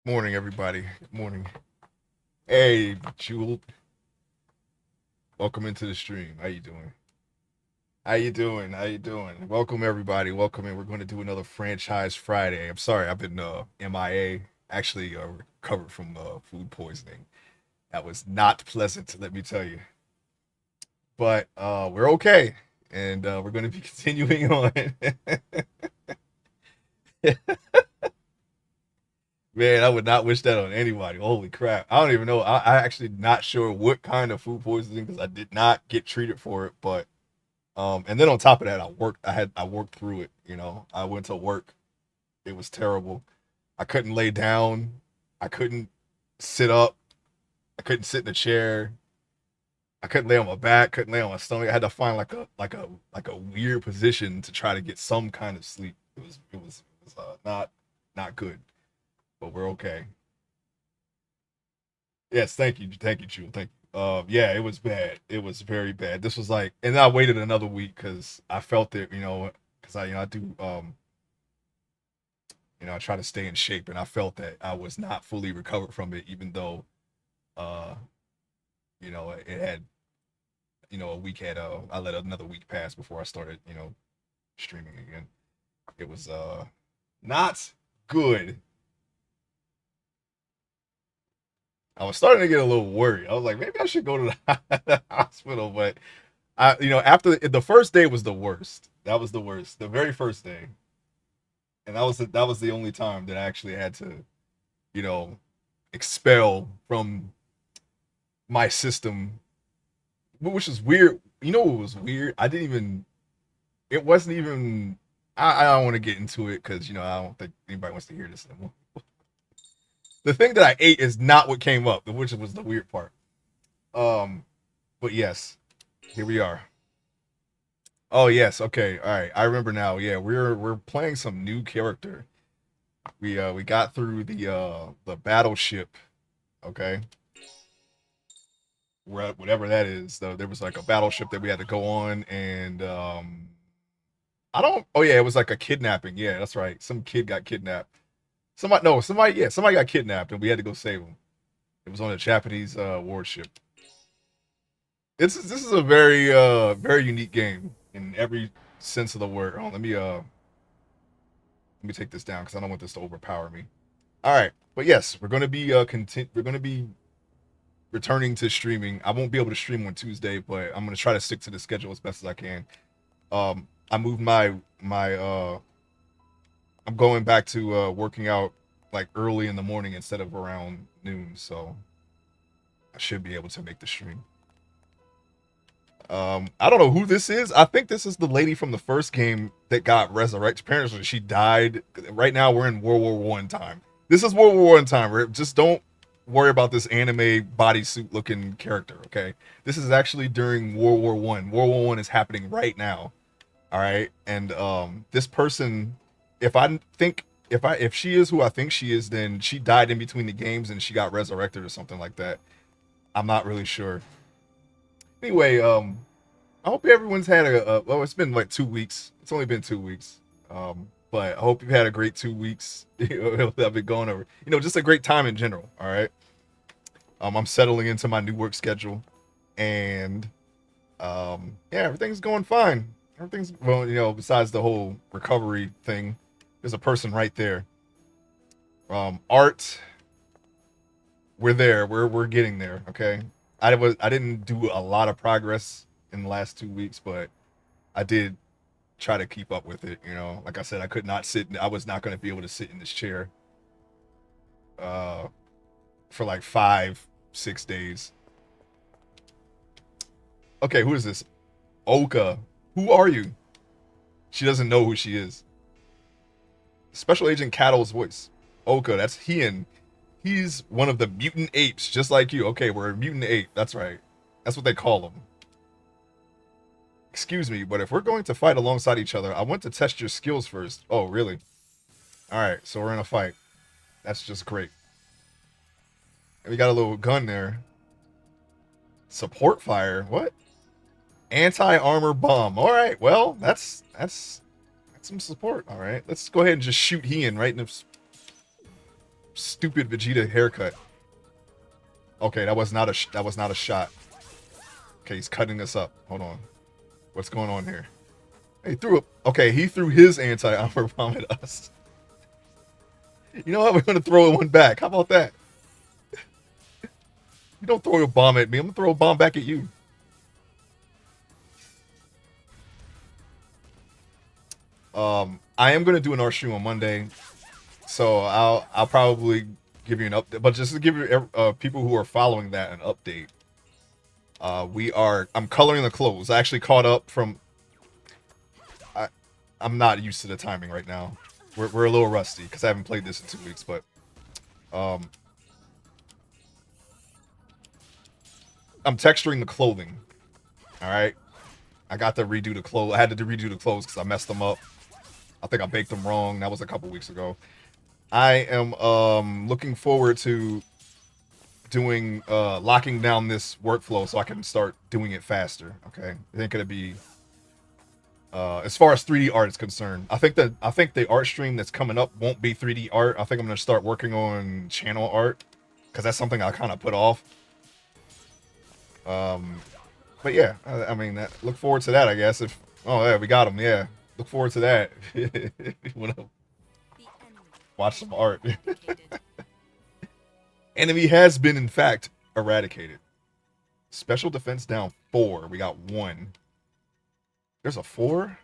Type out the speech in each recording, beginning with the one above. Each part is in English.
Morning, everybody. Good morning. Hey, Jewel. Welcome into the stream. How you doing? How you doing? How you doing? Welcome, everybody. Welcome in. We're going to do another Franchise Friday. I'm sorry, I've been MIA. Actually, recovered from food poisoning. That was not pleasant, let me tell you. But we're okay, and we're going to be continuing on. Man, I would not wish that on anybody. Holy crap. I don't even know. I actually not sure what kind of food poisoning because I did not get treated for it. But and then on top of that, I worked through it, you know. I went to work. It was terrible. I couldn't lay down. I couldn't sit up. I couldn't sit in a chair. I couldn't lay on my back, couldn't lay on my stomach. I had to find like a weird position to try to get some kind of sleep. It was not good, but we're okay. Yes, thank you, Jewel, thank you. Yeah, it was bad. It was very bad. This was like, and I waited another week because I felt it, because I do, I try to stay in shape, and I felt that I was not fully recovered from it, even though, uh, it had, a week had, I let another week pass before I started, streaming again. It was, not good. I was starting to get a little worried. I was like, maybe I should go to the hospital, but after the first day was the worst. That was the worst. The very first day, and that was the only time that I actually had to, you know, expel from my system, which is weird. You know what was weird? I didn't even. It wasn't even. I don't want to get into it because I don't think anybody wants to hear this anymore. The thing that I ate is not what came up, which was the weird part. Um, but yes, here we are. Oh yes, okay, all right. I remember now. Yeah, we're playing some new character. We got through the battleship. Okay, whatever that is. Though there was like a battleship that we had to go on, and I don't. Oh yeah, it was like a kidnapping. Yeah, that's right. Some kid got kidnapped. Somebody no, somebody yeah, somebody got kidnapped, and we had to go save him. It was on a Japanese warship. This is a very unique game in every sense of the word. Oh, let me take this down because I don't want this to overpower me. All right, but yes, we're gonna be returning to streaming. I won't be able to stream on Tuesday, but I'm gonna try to stick to the schedule as best as I can. I moved my I'm going back to working out like early in the morning instead of around noon, so I should be able to make the stream. I don't know who this is. I think this is the lady from the first game that got resurrected. Apparently, she died. Right now, we're in World War I time. This is World War I time. Just don't worry about this anime bodysuit looking character. Okay, this is actually during World War One. World War I is happening right now. All right, and this person, if I think if she is who I think she is, then she died in between the games and she got resurrected or something like that. I'm not really sure. Anyway, I hope everyone's had well, it's been like 2 weeks. It's only been 2 weeks. But I hope you've had a great 2 weeks. I've been going over, just a great time in general. All right. I'm settling into my new work schedule, and yeah, everything's going fine. Everything's well, besides the whole recovery thing. There's a person right there. Art, we're there. We're getting there. Okay. I didn't do a lot of progress in the last 2 weeks, but I did try to keep up with it. Like I said, I could not sit. I was not going to be able to sit in this chair uh, for like 5, 6 days. Okay, who is this? Oka. Who are you? She doesn't know who she is. Special Agent Cattle's voice. Oka, that's Hian. He's one of the mutant apes, just like you. Okay, we're a mutant ape. That's right. That's what they call them. Excuse me, but if we're going to fight alongside each other, I want to test your skills first. Oh, really? All right, so we're in a fight. That's just great. And we got a little gun there. Support fire. What? Anti-armor bomb. All right. Well, that's some support. All right. Let's go ahead and just shoot Ian right in the stupid Vegeta haircut. Okay, that was not a shot. Okay, he's cutting us up. Hold on. What's going on here? He threw it. Okay, he threw his anti-armor bomb at us. You know what? We're gonna throw one back. How about that? You don't throw a bomb at me. I'm gonna throw a bomb back at you. I am gonna do an art stream on Monday, so I'll probably give you an update. But just to give you people who are following that an update, I'm coloring the clothes. I actually caught up from. I'm not used to the timing right now. We're a little rusty because I haven't played this in 2 weeks, but I'm texturing the clothing. All right, I got to redo the clothes. I had to redo the clothes because I messed them up. I think I baked them wrong. That was a couple weeks ago. I am looking forward to doing locking down this workflow so I can start doing it faster. Okay, I think it'll be as far as 3D art is concerned. I think the art stream that's coming up won't be 3D art. I think I'm gonna start working on channel art because that's something I kind of put off. But yeah, I mean, look forward to that. I guess if yeah, we got him. Yeah, look forward to that. Wanna watch some art. Enemy has been, in fact, eradicated. Special defense down 4. We got 1. There's a 4?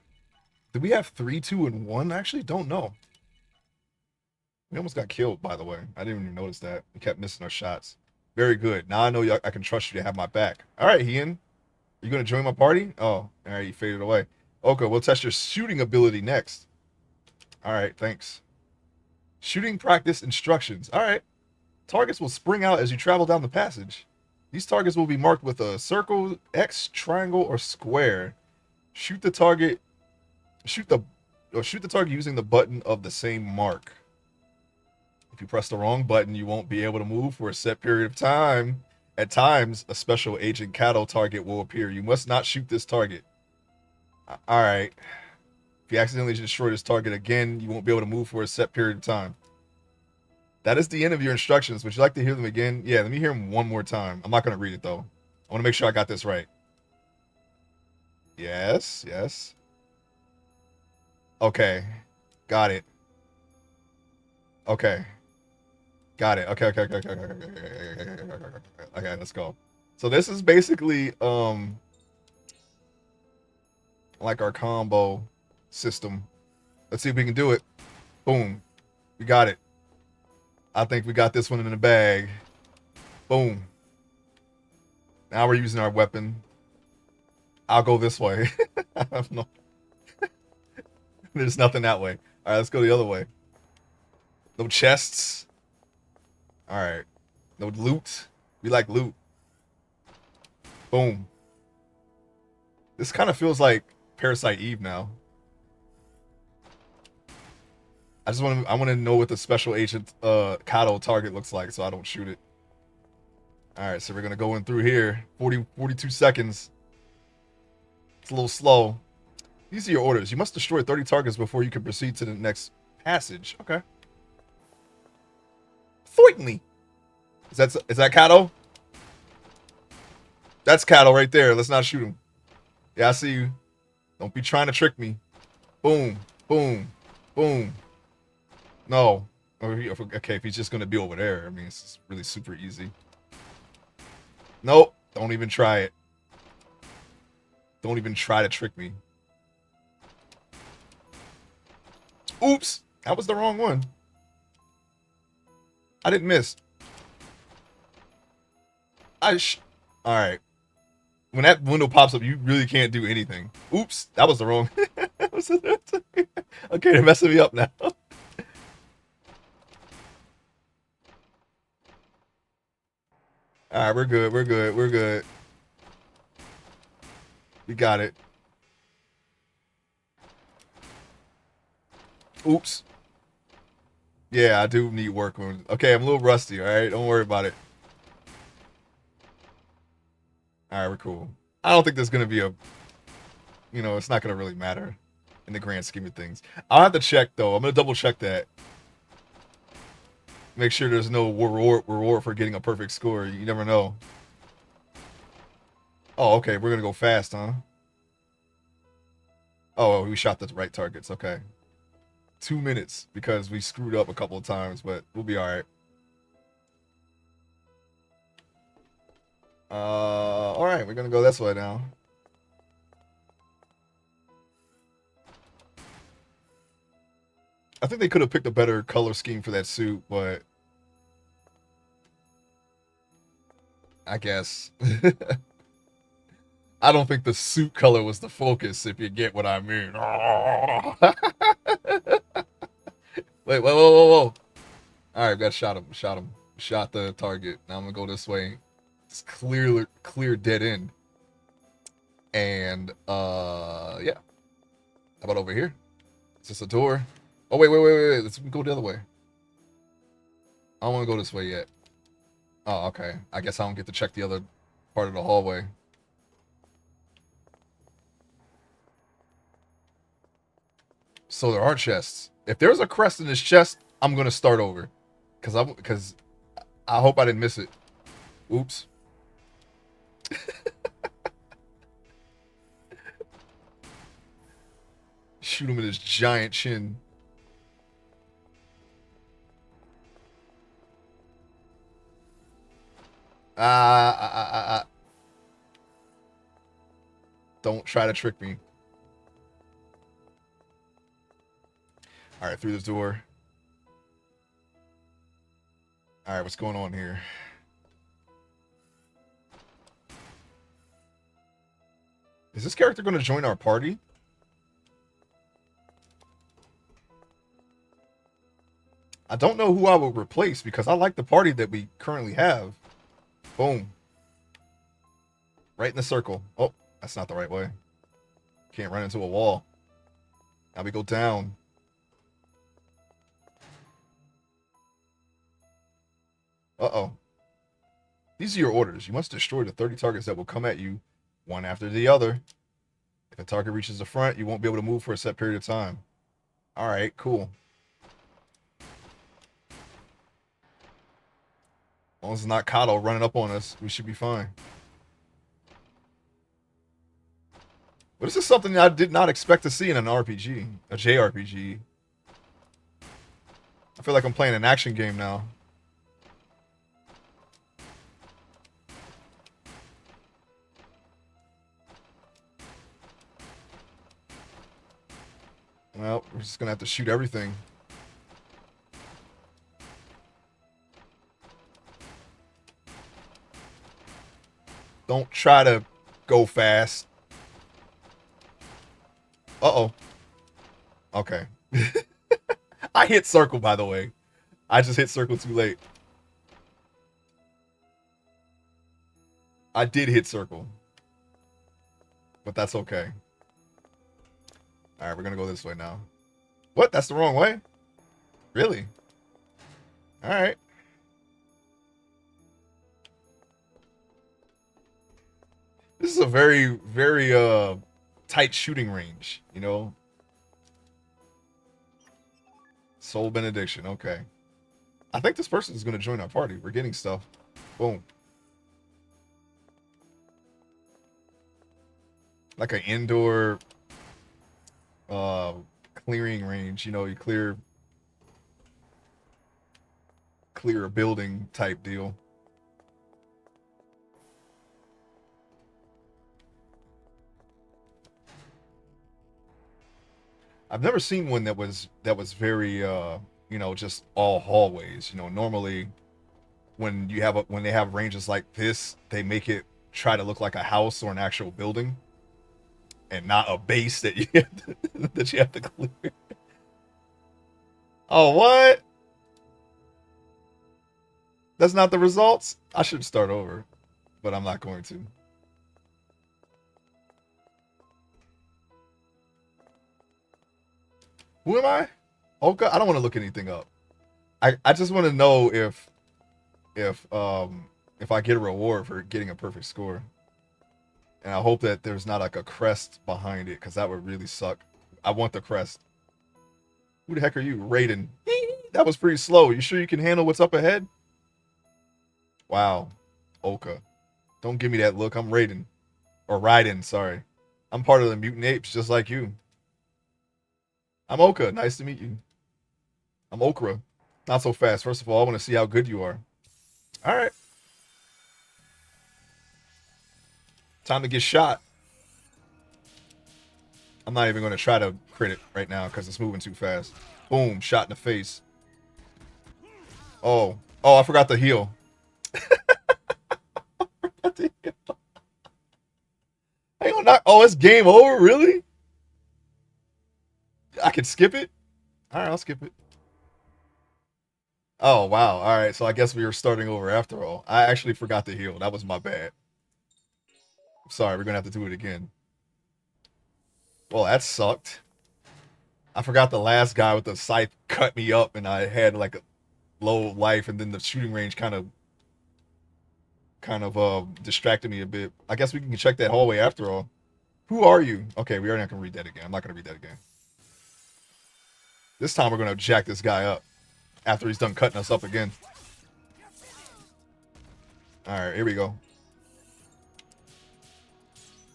Did we have 3, 2, and 1? I actually don't know. We almost got killed, by the way. I didn't even notice that. We kept missing our shots. Very good. Now I know I can trust you to have my back. All right, Ian. You going to join my party? Oh, all right. You faded away. Okay, we'll test your shooting ability next. All right, thanks. Shooting practice instructions. All right. Targets will spring out as you travel down the passage. These targets will be marked with a circle, X, triangle, or square. Shoot the target using the button of the same mark. If you press the wrong button, you won't be able to move for a set period of time. At times, a special Agent Cattle target will appear. You must not shoot this target. All right. If you accidentally destroy this target again, you won't be able to move for a set period of time. That is the end of your instructions. Would you like to hear them again? Yeah, let me hear them one more time. I'm not going to read it, though. I want to make sure I got this right. Yes, yes. Okay. Got it. Okay. Got it. Okay, okay. Okay, let's go. So this is basically like our combo system. Let's see if we can do it. Boom. We got it. I think we got this one in the bag. Boom. Now we're using our weapon. I'll go this way. I don't know. There's nothing that way. All right, let's go the other way. No chests. All right. No loot. We like loot. Boom. This kind of feels like Parasite Eve now. I want to know what the special agent Kato target looks like so I don't shoot it. All right, so we're going to go in through here. 42 seconds. It's a little slow. These are your orders. You must destroy 30 targets before you can proceed to the next passage. Okay. Thwink me. Is that Kato? That's Kato right there. Let's not shoot him. Yeah, I see you. Don't be trying to trick me. Boom. Boom. Boom. No. Okay, if he's just going to be over there, I mean, it's really super easy. Nope. Don't even try it. Don't even try to trick me. Oops. That was the wrong one. I didn't miss. Alright. When that window pops up, you really can't do anything. Oops. That was the wrong. Okay, they're messing me up now. All right, we're good. We're good. We're good. We got it. Oops. Yeah, I do need work on. Okay, I'm a little rusty. All right, don't worry about it. All right, we're cool. I don't think there's gonna be it's not gonna really matter. in the grand scheme of things. I'll have to check though. I'm gonna double check that. Make sure there's no reward for getting a perfect score. You never know. Oh, okay. We're gonna go fast, huh? Oh, we shot the right targets. Okay. 2 minutes because we screwed up a couple of times, but we'll be all right. All right. We're gonna go this way now. I think they could have picked a better color scheme for that suit, but I guess I don't think the suit color was the focus. If you get what I mean. Wait, whoa, whoa, whoa, whoa! All right, got shot him. Shot him. Shot the target. Now I'm gonna go this way. It's clear dead end. And yeah. How about over here? Is this a door? Oh wait. Let's go the other way. I don't want to go this way yet. Oh, okay. I guess I don't get to check the other part of the hallway. So there are chests. If there's a crest in this chest, I'm gonna start over, because I hope I didn't miss it. Oops. Shoot him in his giant chin. Ah. Don't try to trick me. All right, through this door. All right, what's going on here? Is this character going to join our party? I don't know who I will replace because I like the party that we currently have. Boom. Right in the circle. Oh, that's not the right way. Can't run into a wall. Now we go down. Uh-oh. These are your orders. You must destroy the 30 targets that will come at you, one after the other. If a target reaches the front, you won't be able to move for a set period of time. All right, cool. As long as it's not Kato running up on us, we should be fine. But this is something I did not expect to see in an RPG, a JRPG. I feel like I'm playing an action game now. Well, we're just gonna have to shoot everything. Don't try to go fast. Uh-oh. Okay. I hit circle, by the way. I just hit circle too late. I did hit circle. But that's okay. Alright, we're gonna go this way now. What? That's the wrong way? Really? Alright. This is a very tight shooting range, you know? Soul benediction, okay. I think this person is gonna join our party. We're getting stuff. Boom. Like an indoor clearing range, you know, you clear a building type deal. I've never seen one that was very you know, just all hallways. You know, normally when when they have ranges like this, they make it try to look like a house or an actual building and not a base that you have to, that you have to clear. Oh, what? That's not the results? I should start over, but I'm not going to. Who am I? Oh God, I don't want to look anything up. I just want to know if if I get a reward for getting a perfect score. And I hope that there's not like a crest behind it, because that would really suck. I want the crest. Who the heck are you? Raiden. That was pretty slow. You sure you can handle what's up ahead? Wow. Oka. Don't give me that look. I'm Raiden. Or Raiden, sorry. I'm part of the mutant apes just like you. I'm Oka. Nice to meet you. I'm Okra. Not so fast. First of all, I want to see how good you are. All right. Time to get shot. I'm not even going to try to crit it right now because it's moving too fast. Boom. Shot in the face. Oh. Oh, I forgot to heal. Hang on. Not, oh, it's game over? Really? I can skip it? All right, I'll skip it. Oh, wow. All right. So I guess we were starting over after all. I actually forgot to heal. That was my bad. Sorry, we're going to have to do it again. Well, that sucked. I forgot the last guy with the scythe cut me up and I had like a low life and then the shooting range kind of distracted me a bit. I guess we can check that hallway after all. Who are you? Okay, we are not going to read that again. I'm not going to read that again. This time we're going to jack this guy up after he's done cutting us up again. All right, here we go.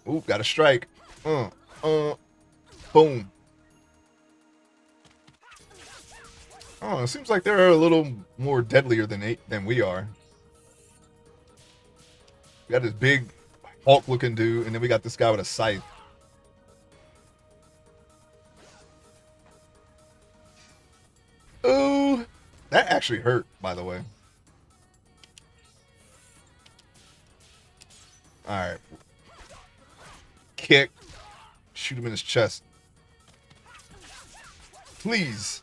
Ooh, got a strike. Boom. Oh, it seems like they're a little more deadlier than we are. We got this big Hulk-looking dude, and then we got this guy with a scythe. Ooh, that actually hurt, by the way. All right. Kick. Shoot him in his chest. Please.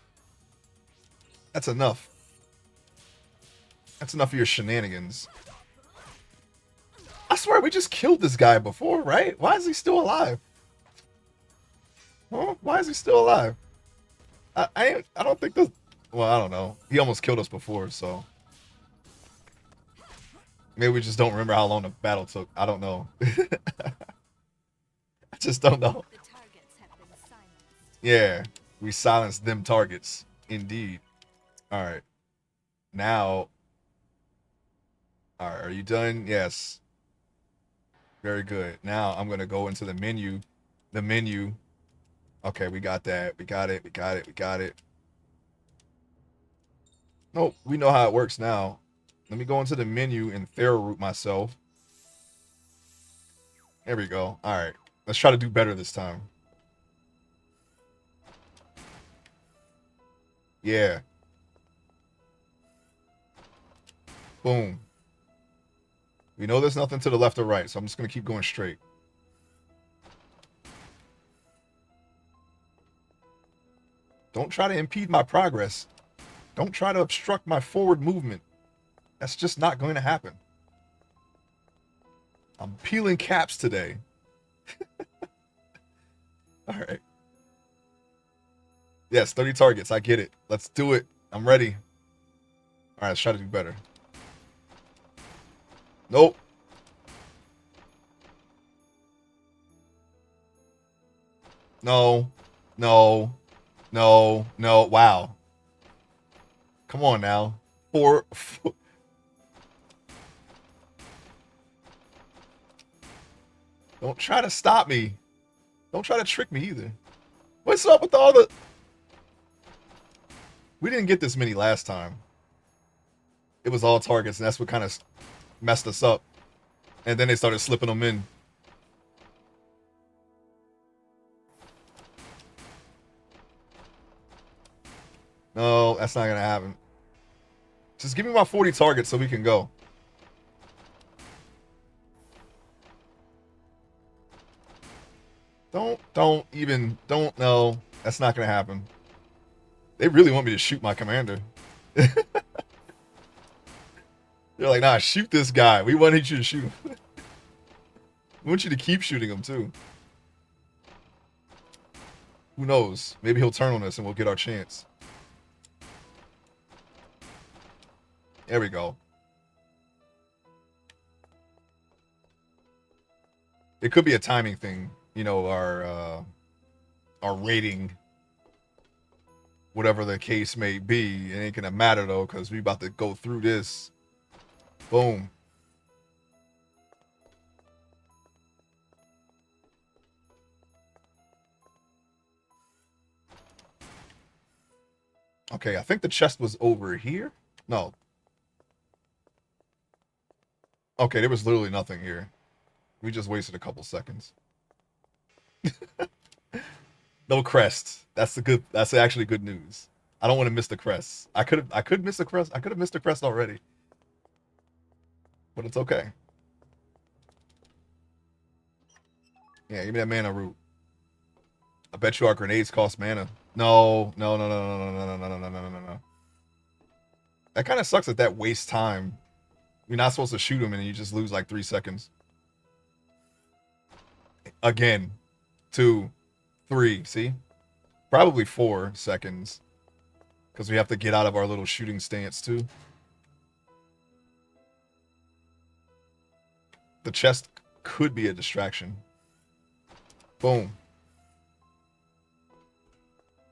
That's enough. That's enough of your shenanigans. I swear we just killed this guy before, right? Why is he still alive? Huh? Why is he still alive? I don't think this... Well, I don't know. He almost killed us before, so... Maybe we just don't remember how long the battle took. I don't know. I just don't know. Yeah, we silenced them targets. Indeed. All right. Now... All right, are you done? Yes. Very good. Now I'm going to go into the menu. The menu. Okay, we got that. We got it. We got it. We got it. Nope, we know how it works now. Let me go into the menu and Thera root myself. There we go. All right. Let's try to do better this time. Yeah. Boom. We know there's nothing to the left or right, so I'm just going to keep going straight. Don't try to impede my progress. Don't try to obstruct my forward movement. That's just not going to happen. I'm peeling caps today. All right. Yes, 30 targets. I get it. Let's do it. I'm ready. All right, let's try to do better. Nope. No. No. No. No. Wow. Come on now. Four. Don't try to stop me. Don't try to trick me either. What's up with all the... We didn't get this many last time. It was all targets, and that's what kind of messed us up. And then they started slipping them in. No, that's not going to happen. Just give me my 40 targets so we can go. Don't, no. That's not going to happen. They really want me to shoot my commander. They're like, nah, shoot this guy. We wanted you to shoot him. We want you to keep shooting him, too. Who knows? Maybe he'll turn on us and we'll get our chance. There we go. It could be a timing thing. You know, our rating whatever the case may be. It ain't gonna matter though, because we about to go through this. Boom. Okay, I think the chest was over here. No. Okay, there was literally nothing here. We just wasted a couple seconds. No crest. That's actually good news. I don't want to miss the crest. I could miss the crest. I could have missed the crest already. But it's okay. Yeah, give me that mana root. I bet you our grenades cost mana. No, no, no, no, no, no, no, no, no, no, no, no, no. That kind of sucks that wastes time. You're not supposed to shoot him and you just lose like 3 seconds. Again. 2, 3, see? Probably 4 seconds. Because we have to get out of our little shooting stance too. The chest could be a distraction. Boom.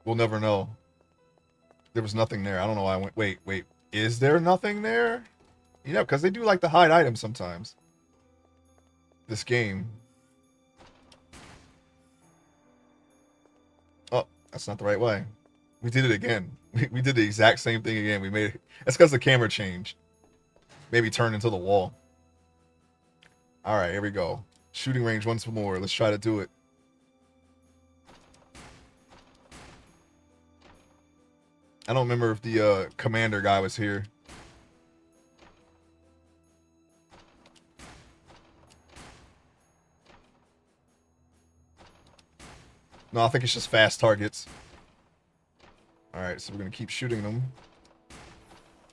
We'll never know. There was nothing there. I don't know why I went. Wait. Is there nothing there? You know, because they do like to hide items sometimes. This game. Oh, that's not the right way. We did it again. We did the exact same thing again. We made it. That's because the camera changed. Maybe turned into the wall. All right, here we go. Shooting range once more. Let's try to do it. I don't remember if the commander guy was here. No, I think it's just fast targets. Alright, so we're going to keep shooting them. I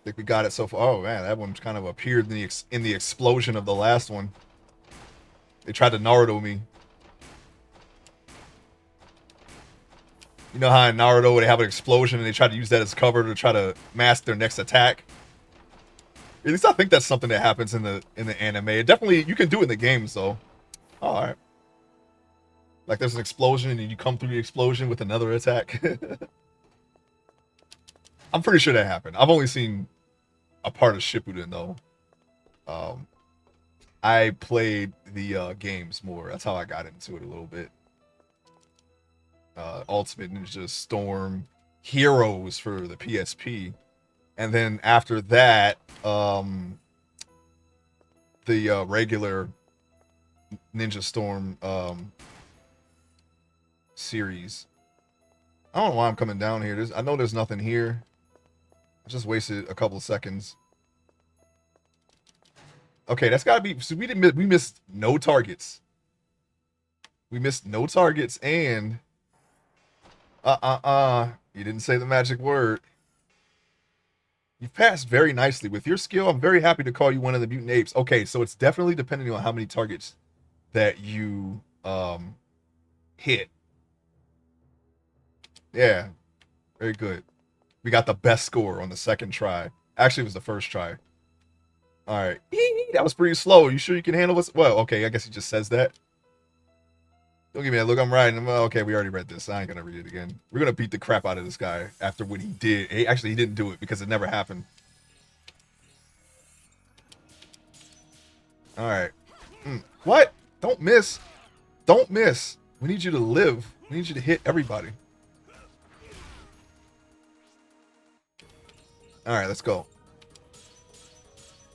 think we got it so far. Oh, man, that one kind of appeared in the explosion of the last one. They tried to Naruto me. You know how in Naruto they have an explosion and they try to use that as cover to try to mask their next attack? At least I think that's something that happens in the anime. It definitely, you can do it in the games though. Oh, all right. Like there's an explosion and you come through the explosion with another attack. I'm pretty sure that happened. I've only seen a part of Shippuden though. I played the games more. That's how I got into it a little bit. Ultimate Ninja Storm Heroes for the PSP, and then after that, the regular Ninja Storm series. I don't know why I'm coming down here. I know there's nothing here. I just wasted a couple of seconds. Okay, that's gotta be. So we missed no targets. We missed no targets and. You didn't say the magic word. You've passed very nicely. With your skill, I'm very happy to call you one of the mutant apes. Okay, so it's definitely depending on how many targets that you hit. Yeah, very good. We got the best score on the second try. Actually, it was the first try. All right. That was pretty slow. You sure you can handle this? Well, okay, I guess he just says that. Don't give me that look. I'm riding. Okay, we already read this. I ain't gonna read it again. We're gonna beat the crap out of this guy after what he did. He didn't do it because it never happened. All right. What? Don't miss. Don't miss. We need you to live. We need you to hit everybody. All right, let's go.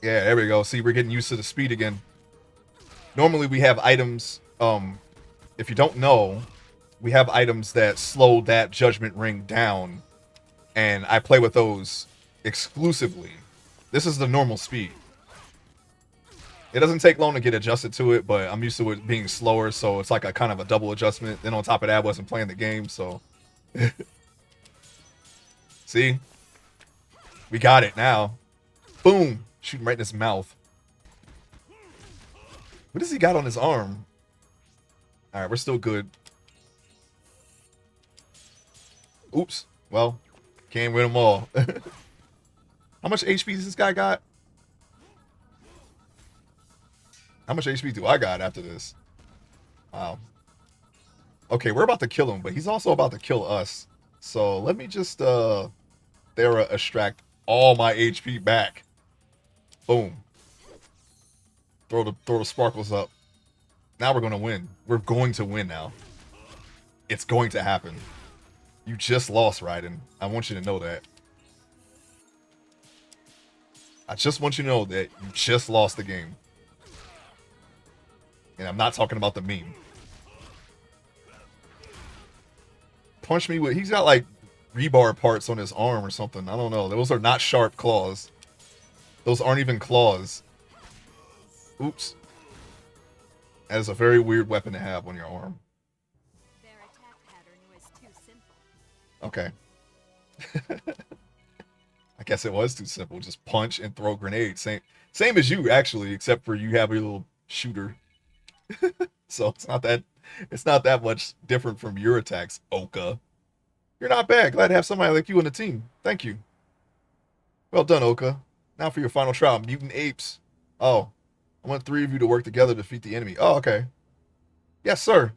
Yeah, there we go. See, we're getting used to the speed again. Normally we have items. If you don't know, we have items that slow that judgment ring down, and I play with those exclusively. This is the normal speed. It doesn't take long to get adjusted to it, but I'm used to it being slower, so it's like a kind of a double adjustment. Then on top of that, I wasn't playing the game, so... See? We got it now. Boom! Shoot him right in his mouth. What does he got on his arm? Alright, we're still good. Oops. Well, can't win them all. How much HP does this guy got? How much HP do I got after this? Wow. Okay, we're about to kill him, but he's also about to kill us. So let me just Thera extract all my HP back. Boom. Throw the sparkles up. Now we're gonna win. We're going to win now. It's going to happen. You just lost, Raiden. I want you to know that. I just want you to know that you just lost the game. And I'm not talking about the meme. Punch me with... He's got, like, rebar parts on his arm or something. I don't know. Those are not sharp claws. Those aren't even claws. Oops. That is a very weird weapon to have on your arm. Their attack pattern was too simple. Okay. I guess it was too simple. Just punch and throw grenades. Same as you, actually, except for you have a little shooter. So it's not that much different from your attacks, Oka. You're not bad. Glad to have somebody like you on the team. Thank you. Well done, Oka. Now for your final trial, mutant apes. Oh, I want 3 of you to work together to defeat the enemy. Oh, okay. Yes, sir.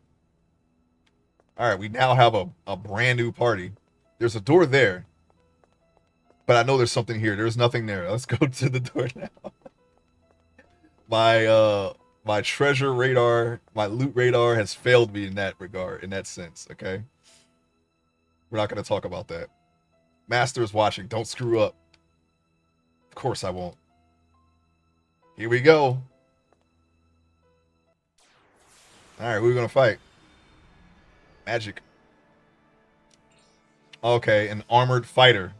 All right, we now have a brand new party. There's a door there, but I know there's something here. There's nothing there. Let's go to the door now. My treasure radar, my loot radar has failed me in that regard, in that sense, okay? We're not going to talk about that. Master is watching. Don't screw up. Of course I won't. Here we go. All right, we're going to fight. Magic. Okay, an armored fighter.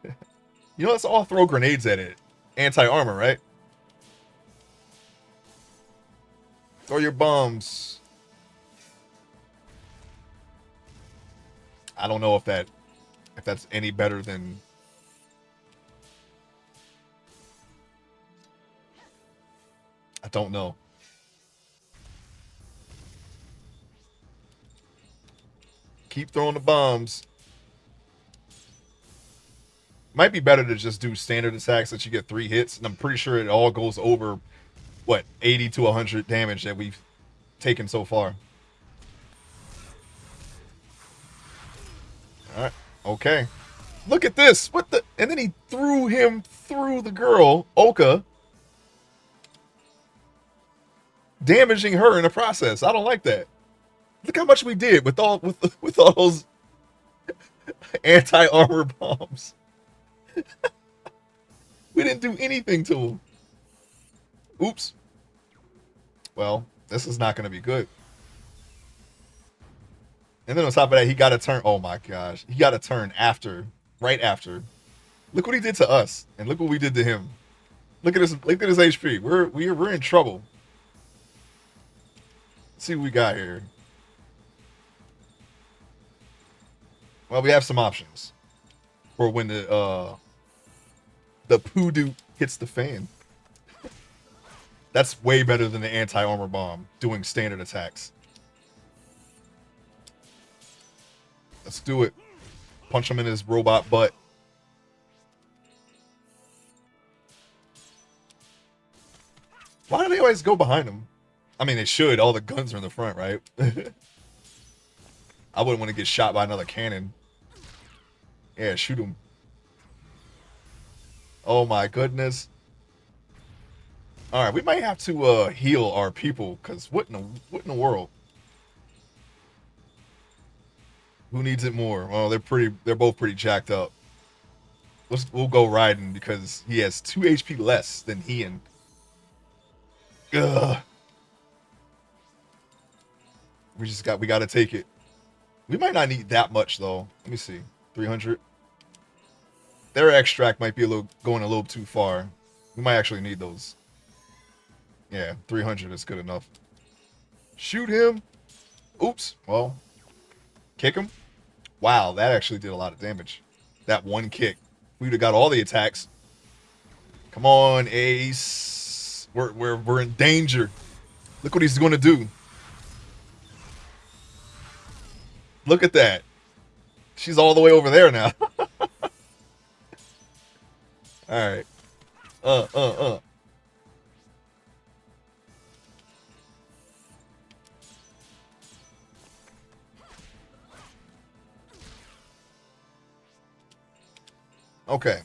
You know, let's all throw grenades at it. Anti-armor, right? Throw your bombs. I don't know if that's any better than... I don't know. Keep throwing the bombs. Might be better to just do standard attacks that you get 3 hits, and I'm pretty sure it all goes over, what, 80 to 100 damage that we've taken so far. Alright, okay. Look at this! What the... And then he threw him through the girl, Oka, damaging her in the process. I don't like that. Look how much we did with all those anti-armor bombs. We didn't do anything to him. Oops. Well, this is not going to be good. And then on top of that, he got a turn. Oh my gosh. He got a turn after. Right after. Look what he did to us. And look what we did to him. Look at his HP. We're in trouble. Let's see what we got here. Well, we have some options for when the poodoo hits the fan. That's way better than the anti-armor bomb doing standard attacks. Let's do it. Punch him in his robot butt. Why do they always go behind him? I mean, they should. All the guns are in the front, right? I wouldn't want to get shot by another cannon. Yeah, shoot him. Oh my goodness. All right, we might have to heal our people, because what in the world? Who needs it more? Well, they're both pretty jacked up. We'll go Raiden because he has 2 HP less than he and... Ugh. We gotta take it. We might not need that much though. Let me see. 300. Their extract might be going a little too far. We might actually need those. Yeah, 300 is good enough. Shoot him. Oops. Well, kick him. Wow, that actually did a lot of damage. That one kick. We would have got all the attacks. Come on, Ace. We're in danger. Look what he's going to do. Look at that. She's all the way over there now. All right. Okay.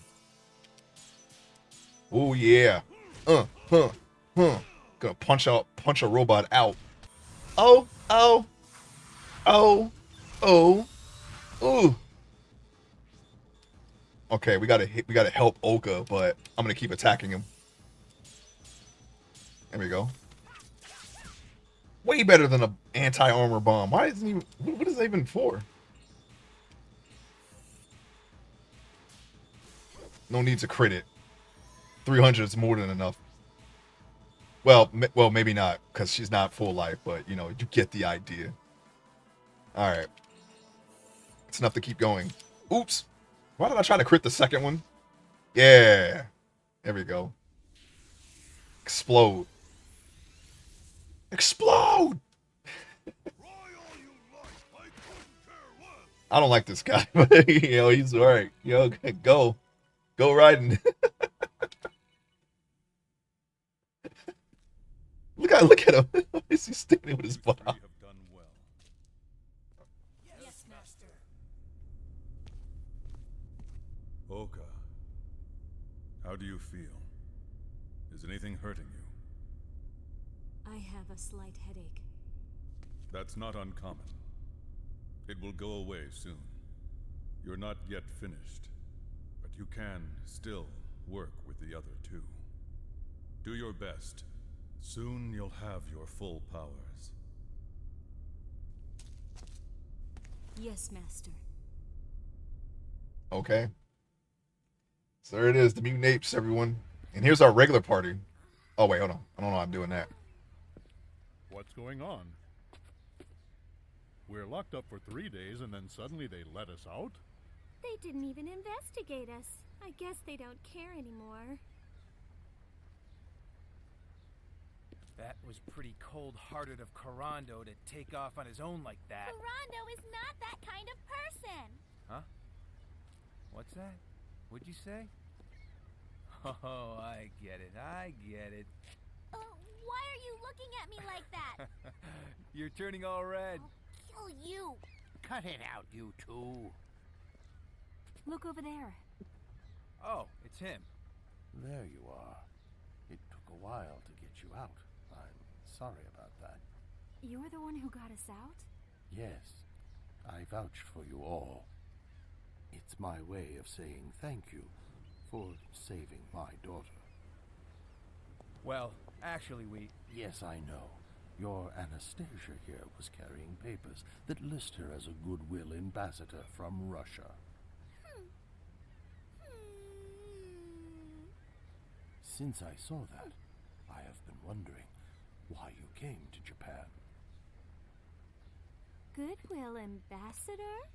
Oh yeah. Huh. Gonna punch a robot out. Oh, oh, oh, oh, ooh. Okay, we gotta help Oka, but I'm gonna keep attacking him. There we go. Way better than a anti-armor bomb. Why isn't even? What is that even for? No need to crit it. 300 is more than enough. Well, maybe not, because she's not full life, but you know, you get the idea. All right, it's enough to keep going. Oops. Why did I try to crit the second one? Yeah. There we go. Explode. Explode! I don't like this guy, but you know, he's alright. You know, go. Go riding. look at him. Why is he standing with his butt out? Yes, Master. Oka, how do you feel? Is anything hurting you? I have a slight headache. That's not uncommon. It will go away soon. You're not yet finished, but you can still work with the other two. Do your best. Soon you'll have your full powers. Yes, Master. Okay. So there it is, the mutant apes, everyone. And here's our regular party. Oh wait, hold on. I don't know how I'm doing that. What's going on? We're locked up for 3 days and then suddenly they let us out? They didn't even investigate us. I guess they don't care anymore. That was pretty cold-hearted of Corando to take off on his own like that. Corando is not that kind of person. Huh? What's that? What'd you say? Oh, I get it. Why are you looking at me like that? You're turning all red. I'll kill you. Cut it out, you two. Look over there. Oh, it's him. There you are. It took a while to get you out. I'm sorry about that. You're the one who got us out? Yes, I vouch for you all. It's my way of saying thank you for saving my daughter. Well, actually, Yes, I know. Your Anastasia here was carrying papers that list her as a goodwill ambassador from Russia. Since I saw that, I have been wondering why you came to Japan. Goodwill ambassador?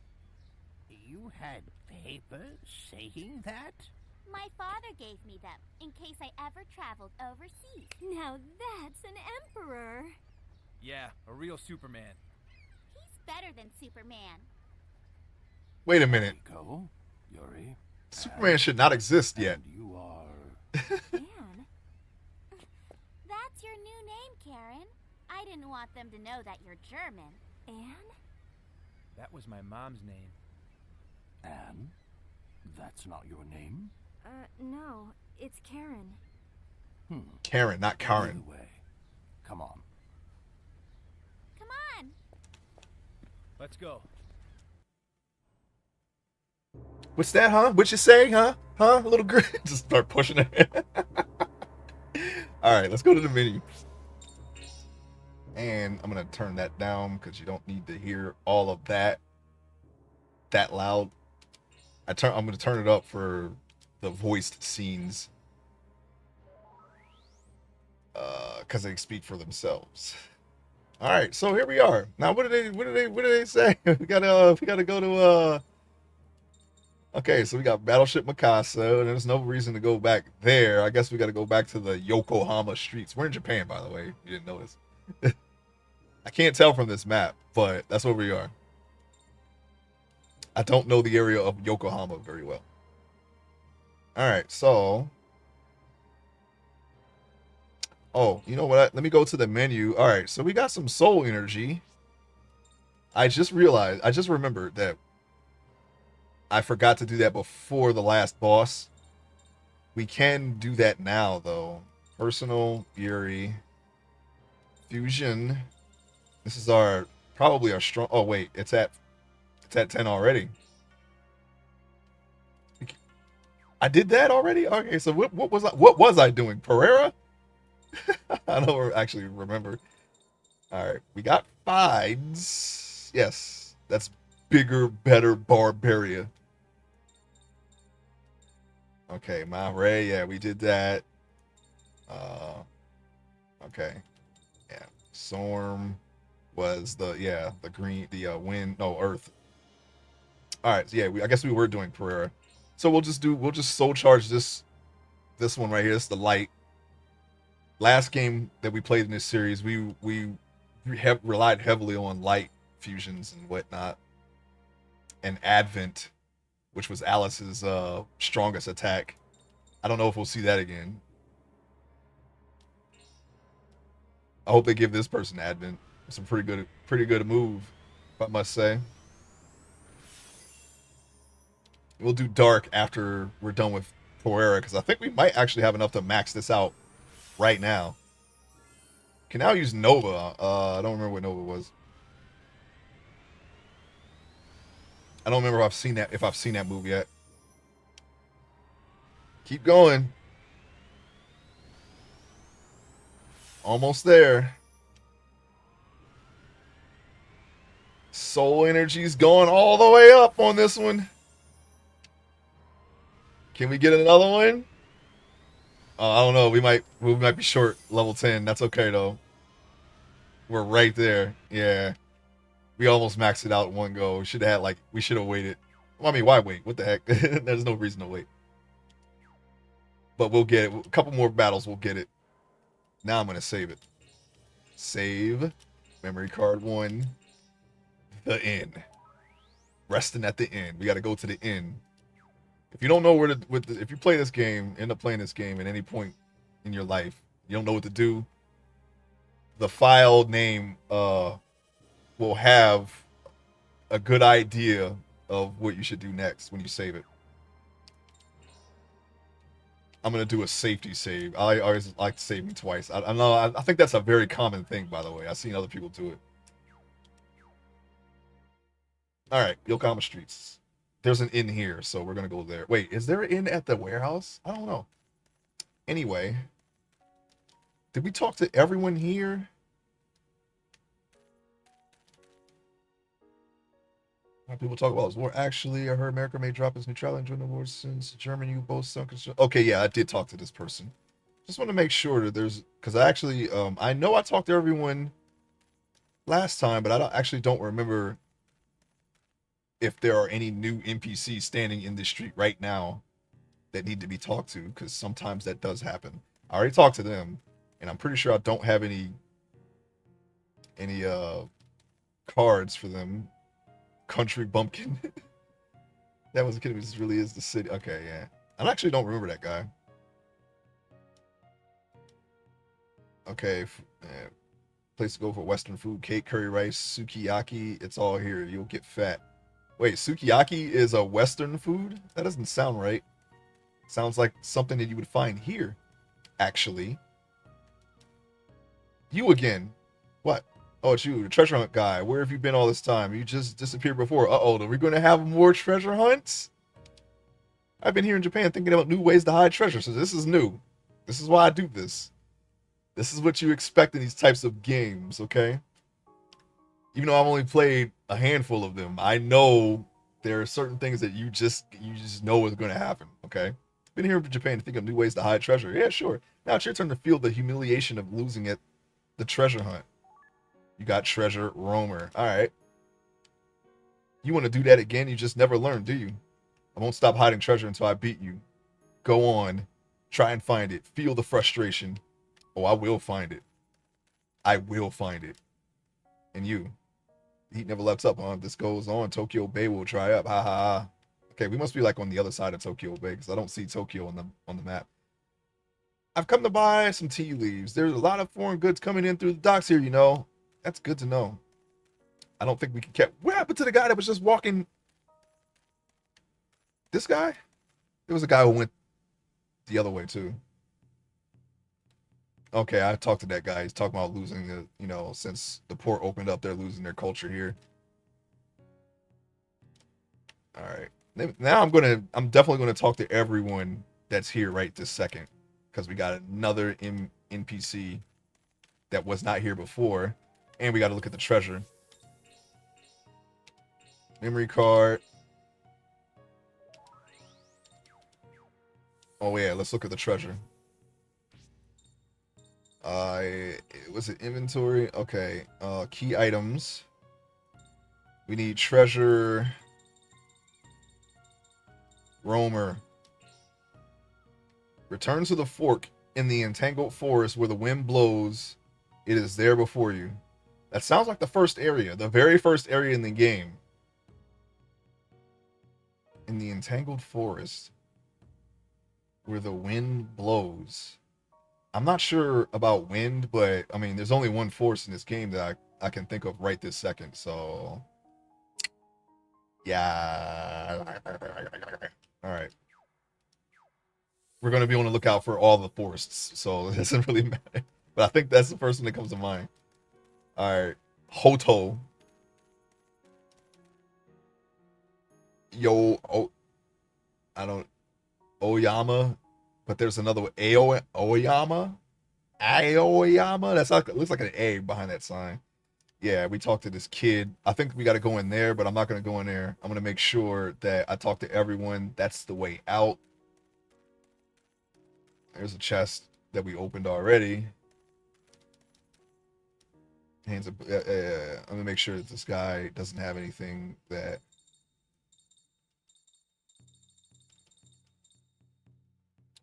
You had papers saying that? My father gave me them in case I ever traveled overseas. Now that's an emperor. Yeah, a real Superman. He's better than Superman. Wait a minute. Go, Yuri. Superman should not exist yet. And you are... Anne? That's your new name, Karen. I didn't want them to know that you're German. Anne? That was my mom's name. Anne? That's not your name? No. It's Karen. Karen, not Karen. Either way, come on. Come on. Let's go. What's that, huh? What you say, huh? Huh? A little girl. Just start pushing it. All right, let's go to the menu. And I'm going to turn that down because you don't need to hear all of that loud. I'm going to turn it up for the voiced scenes because they speak for themselves. All right, so here we are. Now, what do they say? we gotta go to Okay, so we got Battleship Mikasa, and there's no reason to go back there. I guess we got to go back to the Yokohama streets. We're in Japan, by the way. You didn't notice. I can't tell from this map, but that's where we are. I don't know the area of Yokohama very well. All right, so... Oh, you know what? Let me go to the menu. All right, so we got some soul energy. I just remembered that I forgot to do that before the last boss. We can do that now, though. Personal, Yuri, Fusion. This is our probably our strong. Oh wait, it's at 10 already. I did that already. Okay, so what was I doing? Pereira? I don't actually remember. All right, we got Fides. Yes, that's bigger, better Barbaria. Okay, Mahray. Yeah, we did that. Uh, okay, yeah. Storm was the green wind Earth. All right, so yeah, I guess we were doing Pereira. So we'll just soul charge this one right here. This is the light. Last game that we played in this series, we have relied heavily on light fusions and whatnot, and Advent, which was Alice's strongest attack. I don't know if we'll see that again. I hope they give this person Advent. It's a pretty good move, if I must say. We'll do Dark after we're done with Pereira, because I think we might actually have enough to max this out right now. Can now use Nova. I don't remember what Nova was. I don't remember if I've seen that move yet. Keep going. Almost there. Soul energy's going all the way up on this one. Can we get another one? I don't know. We might be short level 10. That's okay though. We're right there. Yeah. We almost maxed it out in one go. We should have waited. Well, I mean, why wait? What the heck? There's no reason to wait. But we'll get it. A couple more battles, we'll get it. Now I'm gonna save it. Save. Memory card 1. The inn. Resting at the inn. We gotta go to the inn. If you don't know if you play this game, end up playing this game at any point in your life, you don't know what to do, the file name will have a good idea of what you should do next when you save it. I'm gonna do a safety save. I always like saving twice. I know. I think that's a very common thing, by the way. I've seen other people do it. All right, Yokohama Streets. There's an inn here, so we're gonna go there. Wait, is there an inn at the warehouse? I don't know. Anyway, did we talk to everyone here? People talk about this war. Actually, I heard America may drop its neutrality and join the war since Germany you both sunk. Okay, yeah, I did talk to this person. Just want to make sure that because I actually I know I talked to everyone last time, but I don't remember if there are any new NPCs standing in the street right now that need to be talked to, because sometimes that does happen. I already talked to them, and I'm pretty sure I don't have any cards for them. Country Bumpkin. That was a kid. This really is the city. Okay, yeah. I actually don't remember that guy. Okay, place to go for Western food: cake, curry rice, sukiyaki. It's all here. You'll get fat. Wait, sukiyaki is a Western food? That doesn't sound right. Sounds like something that you would find here, actually. You again. What? Oh, it's you, the treasure hunt guy. Where have you been all this time? You just disappeared before. Uh-oh, are we going to have more treasure hunts? I've been here in Japan thinking about new ways to hide treasure, so this is new. This is why I do this. This is what you expect in these types of games, okay? Even though I've only played a handful of them, I know there are certain things that you just know is going to happen, okay? Been here in Japan thinking of new ways to hide treasure. Yeah, sure. Now it's your turn to feel the humiliation of losing at the treasure hunt. You got treasure roamer. All right. You want to do that again? You just never learn, do you? I won't stop hiding treasure until I beat you. Go on. Try and find it. Feel the frustration. Oh, I will find it. I will find it. And you. The heat never lets up, huh? If this goes on, Tokyo Bay will dry up. Ha ha ha. Okay, we must be like on the other side of Tokyo Bay, because I don't see Tokyo on the map. I've come to buy some tea leaves. There's a lot of foreign goods coming in through the docks here, you know. That's good to know. I don't think we can catch. What happened to the guy that was just walking? This guy? There was a guy who went the other way too. Okay, I talked to that guy. He's talking about losing the, since the port opened up, they're losing their culture here. All right. Now I'm definitely gonna talk to everyone that's here right this second, because we got another NPC that was not here before, and we got to look at the treasure. Memory card. Oh yeah, let's look at the treasure. Was it inventory? Okay. Key items. We need treasure. Roamer. Return to the fork in the entangled forest where the wind blows. It is there before you. That sounds like the first area, the very first area in the game. In the entangled forest where the wind blows. I'm not sure about wind, but I mean, there's only one force in this game that I can think of right this second. So, yeah. All right. We're going to be on the lookout for all the forests, so it doesn't really matter. But I think that's the first one that comes to mind. All right. Hoto. I don't, Oyama, but there's another one. Aoyama? Aoyama? That's like, it looks like an A behind that sign. Yeah, we talked to this kid. I think we got to go in there, but I'm not going to go in there. I'm going to make sure that I talk to everyone. That's the way out. There's a chest that we opened already. Hands up. I'm going to make sure that this guy doesn't have anything that...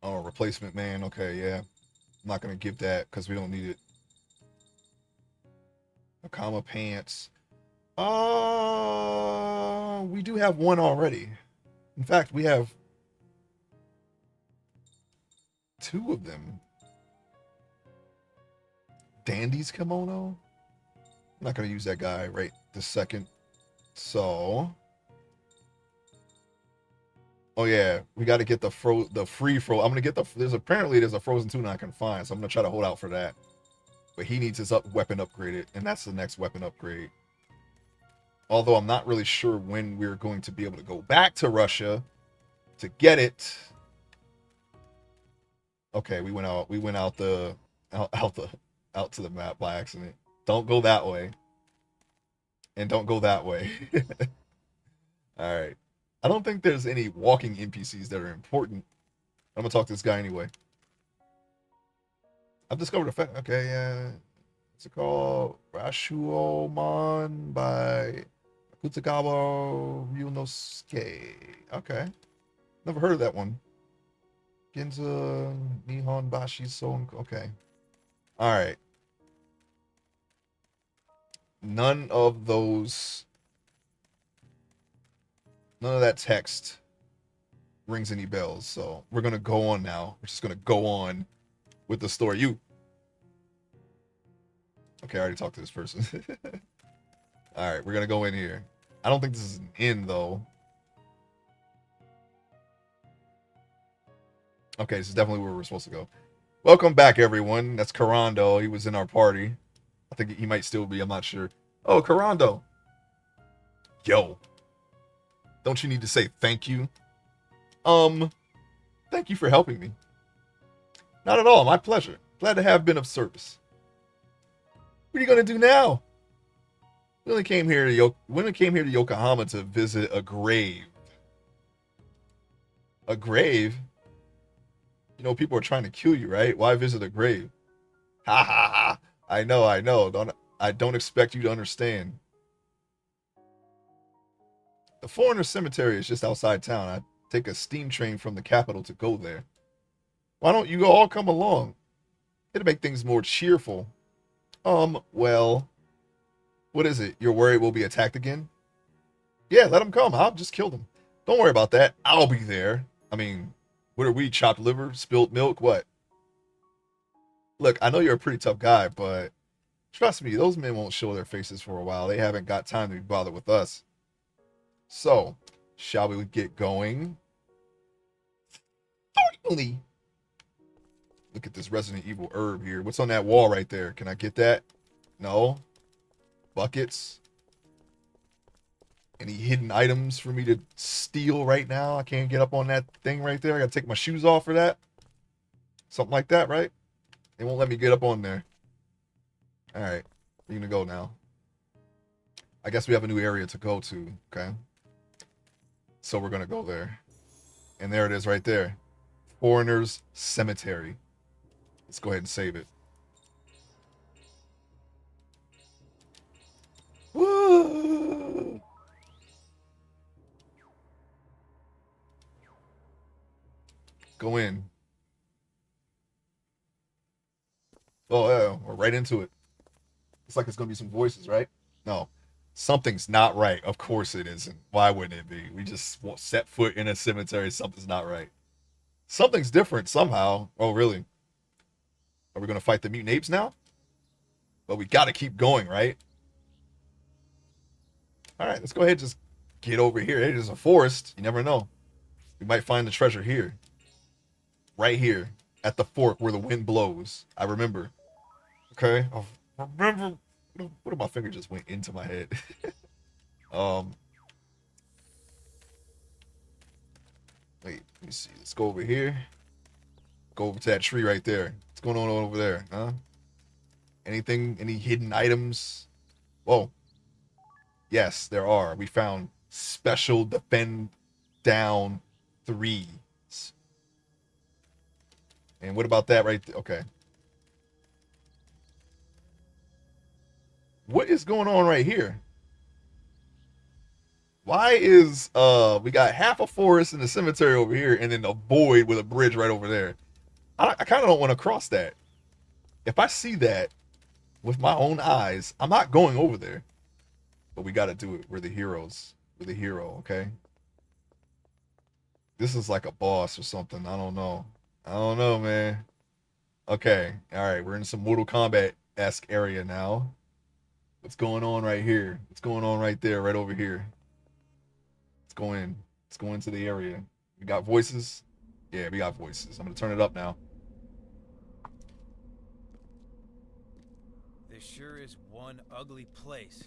Oh, replacement man. Okay, yeah. I'm not going to give that because we don't need it. Akama pants. We do have one already. In fact, we have 2 of them. Dandy's kimono. I'm not going to use that guy right this second. So... Oh yeah, we got to get the free fro. I'm gonna get there's a frozen tuna I can find, so I'm gonna try to hold out for that. But he needs his weapon upgraded, and that's the next weapon upgrade. Although I'm not really sure when we're going to be able to go back to Russia to get it. Okay, we went out to the map by accident. Don't go that way. And don't go that way. All right. I don't think there's any walking NPCs that are important. I'm gonna talk to this guy anyway. I've discovered a fact. Okay, yeah. What's it called? Rashuomon by Akutagawa Ryunosuke. Okay. Never heard of that one. Ginza Nihon Bashi Son. Okay. Alright. None of that text rings any bells. So we're gonna go on now. We're just gonna go on with the story. Okay, I already talked to this person. All right, we're gonna go in here. I don't think this is an inn though. Okay, this is definitely where we're supposed to go. Welcome back, everyone. That's Karando. He was in our party. I think he might still be. I'm not sure. Oh, Karando. Yo. Don't you need to say thank you? Thank you for helping me. Not at all. My pleasure. Glad to have been of service. What are you gonna do now? We only came here to Yokohama to visit a grave. A grave? You know, people are trying to kill you, right? Why visit a grave? Ha ha ha. I know. I don't expect you to understand. The foreigner cemetery is just outside town. I take a steam train from the capital to go there. Why don't you all come along? It'll make things more cheerful. Well, what is it? You're worried we'll be attacked again? Yeah, let them come. I'll just kill them. Don't worry about that. I'll be there. I mean, what are we? Chopped liver? Spilled milk? What? Look, I know you're a pretty tough guy, but trust me, those men won't show their faces for a while. They haven't got time to be bothered with us. So, shall we get going? Finally. Look at this Resident Evil herb here. What's on that wall right there? Can I get that? No. Buckets. Any hidden items for me to steal right now? I can't get up on that thing right there. I gotta take my shoes off for that. Something like that, right? They won't let me get up on there. All right. We're gonna go now. I guess we have a new area to go to. Okay. So we're gonna go there. And there it is right there. Foreigner's Cemetery. Let's go ahead and save it. Woo! Go in. Oh, yeah, we're right into it. It's like it's going to be some voices, right? No. Something's not right. Of course it isn't. Why wouldn't it be? We just set foot in a cemetery. Something's not right. Something's different somehow. Oh, really? Are we going to fight the mutant apes now? But we got to keep going, right? All right, let's go ahead and just get over here. Hey, there's a forest. You never know. We might find the treasure here. Right here at the fork where the wind blows. I remember. Okay. I remember. What if my finger just went into my head? Wait, let me see. Let's go over here. Go over to that tree right there. What's going on over there? Huh? Anything? Any hidden items? Whoa. Yes, there are. We found special defend down 3s. And what about that right there? Okay. What is going on right here? Why is we got half a forest in the cemetery over here and then a void with a bridge right over there? I kind of don't want to cross that. If I see that with my own eyes, I'm not going over there. But we got to do it. We're the heroes. We're the hero, okay? This is like a boss or something. I don't know. I don't know, man. Okay. All right. We're in some Mortal Kombat-esque area now. What's going on right here? What's going on right there, right over here? Let's go in. Let's go into the area. We got voices? Yeah, we got voices. I'm going to turn it up now. This sure is one ugly place.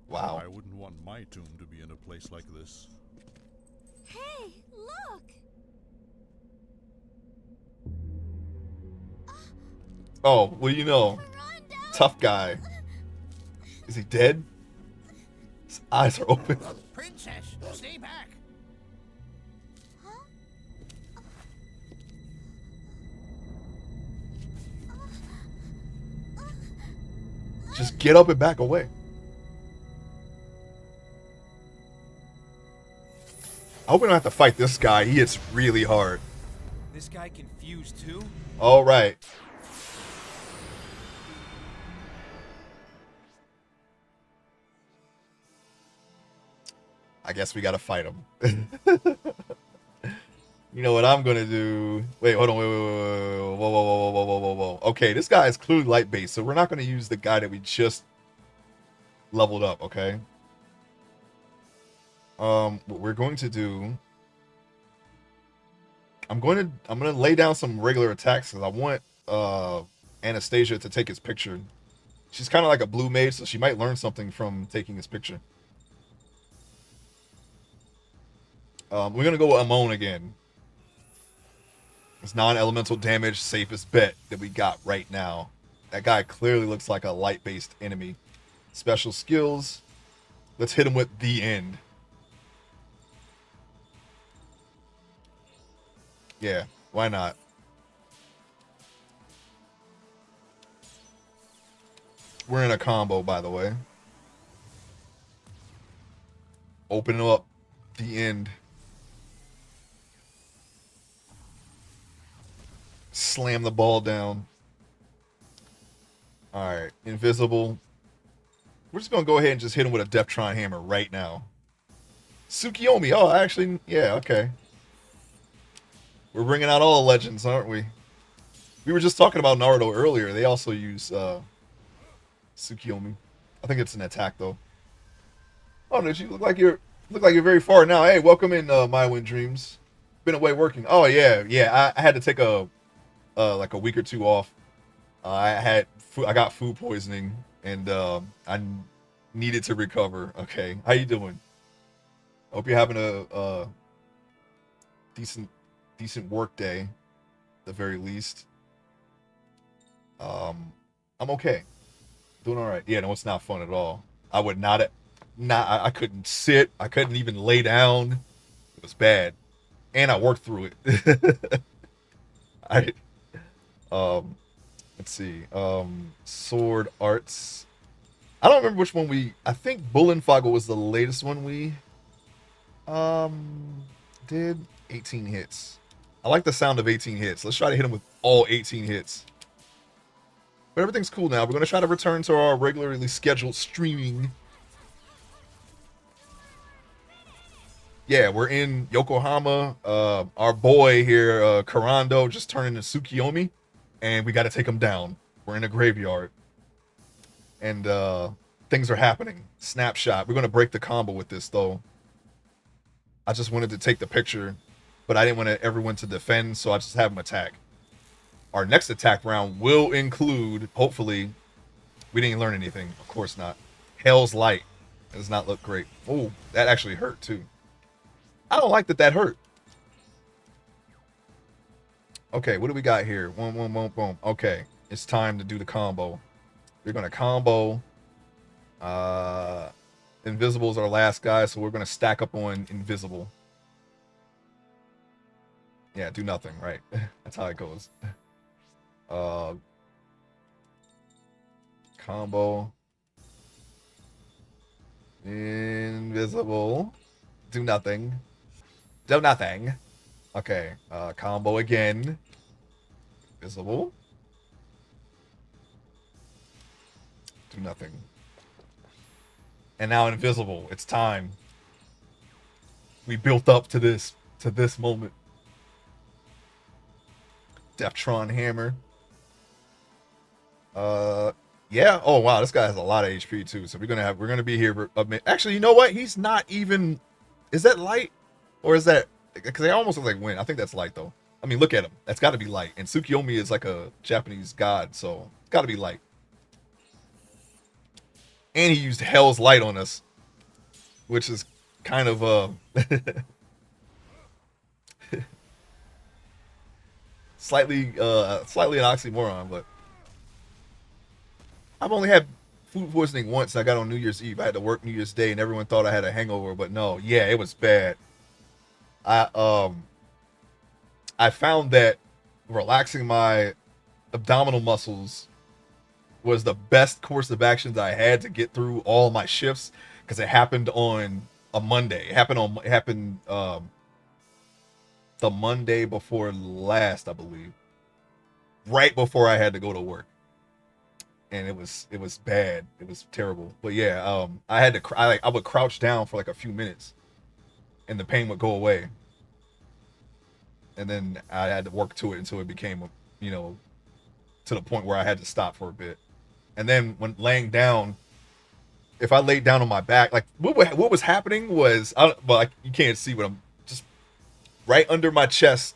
Wow. I wouldn't want my tomb to be in a place like this. Hey, look! Oh, what do you know? Rondo! Tough guy. Is he dead? His eyes are open. Princess, stay back. Huh? Just get up and back away. I hope we don't have to fight this guy. He hits really hard. This guy confused too? All right. I guess we gotta fight him. You know what I'm gonna do? Wait, hold on. Wait. Whoa. Okay, this guy is clearly light based, so we're not gonna use the guy that we just leveled up. Okay. What we're going to do? I'm gonna lay down some regular attacks because I want Anastasia to take his picture. She's kind of like a blue mage, so she might learn something from taking his picture. We're gonna go with Amon again. It's non-elemental damage, safest bet that we got right now. That guy clearly looks like a light-based enemy. Special skills. Let's hit him with the end. Yeah, why not? We're in a combo, by the way. Open up the end. Slam the ball down. Alright, invisible. We're just going to go ahead and just hit him with a Deftron hammer right now. Tsukiyomi. Oh, actually, yeah, okay. We're bringing out all the legends, aren't we? We were just talking about Naruto earlier. They also use Tsukiyomi. I think it's an attack, though. Oh, did you look like you're very far now? Hey, welcome in, My Wind Dreams. Been away working. Oh yeah, yeah. I had to take a like a week or two off. I got food poisoning, and needed to recover. Okay, how you doing? Hope you're having a decent decent work day, at the very least. Um, I'm okay, doing all right. Yeah, no, it's not fun at all. I would not. I couldn't sit. I couldn't even lay down. It was bad, and I worked through it. I um, let's see. Sword arts. I don't remember which one we. I think Bullenfogel was the latest one we um did. 18 hits. I like the sound of 18 hits. Let's try to hit him with all 18 hits. But everything's cool now. We're gonna try to return to our regularly scheduled streaming. Yeah, we're in Yokohama. Our boy here, Karando, just turned into Tsukiyomi, and we got to take him down. We're in a graveyard, and things are happening. Snapshot. We're gonna break the combo with this though. I just wanted to take the picture, but I didn't want everyone to defend, so I just have them attack. Our next attack round will include, hopefully, we didn't learn anything. Of course not. Hell's Light. It does not look great. Oh, that actually hurt too. I don't like that hurt. Okay, what do we got here? Boom, boom, boom, boom. Okay, it's time to do the combo. We're gonna combo. Invisible is our last guy, so we're gonna stack up on Invisible. Yeah, do nothing, right? That's how it goes. Combo. Invisible. Do nothing. Do nothing. Okay, combo again. Invisible. Do nothing. And now invisible. It's time. We built up to this moment. Deftron hammer. Yeah. Oh wow, this guy has a lot of HP too. So we're gonna be here for a minute. Actually, you know what? He's not even. Is that light, or is that? Because they almost look like wind. I think that's light though. I mean, look at him. That's got to be light. And Tsukiyomi is like a Japanese god, so it's got to be light. And he used Hell's Light on us, which is kind of slightly an oxymoron, but I've only had food poisoning once. I got on New Year's Eve. I had to work New Year's Day, and everyone thought I had a hangover, but no. Yeah, it was bad. I found that relaxing my abdominal muscles was the best course of actions I had to get through all my shifts, because it happened on a Monday. It happened the Monday before last, I believe, right before I had to go to work, and it was bad. It was terrible. But yeah, I had to I would crouch down for like a few minutes, and the pain would go away, and then I had to work to it until it became, to the point where I had to stop for a bit. And then when laying down, if I laid down on my back, like what was happening was, you can't see what I'm just right under my chest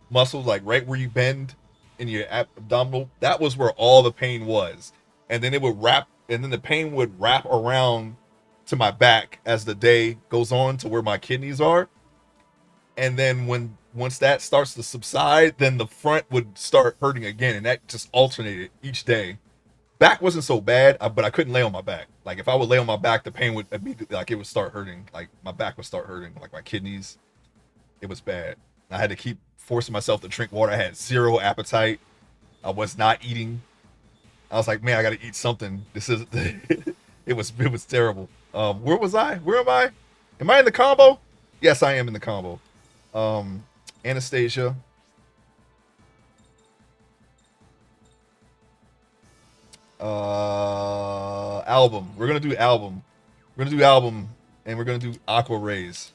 muscles, like right where you bend in your abdominal. That was where all the pain was, and then the pain would wrap around to my back as the day goes on to where my kidneys are, and then once that starts to subside, then the front would start hurting again, and that just alternated each day. Back wasn't so bad, but I couldn't lay on my back. Like if I would lay on my back, the pain would immediately, like it would start hurting. Like my back would start hurting, like my kidneys. It was bad. I had to keep forcing myself to drink water. I had zero appetite. I was not eating. I was like, man, I got to eat something. This is it was terrible. Where was I? Where am I? Am I in the combo? Yes, I am in the combo. Anastasia. Album. We're gonna do album. We're gonna do album, and we're gonna do Aqua Rays.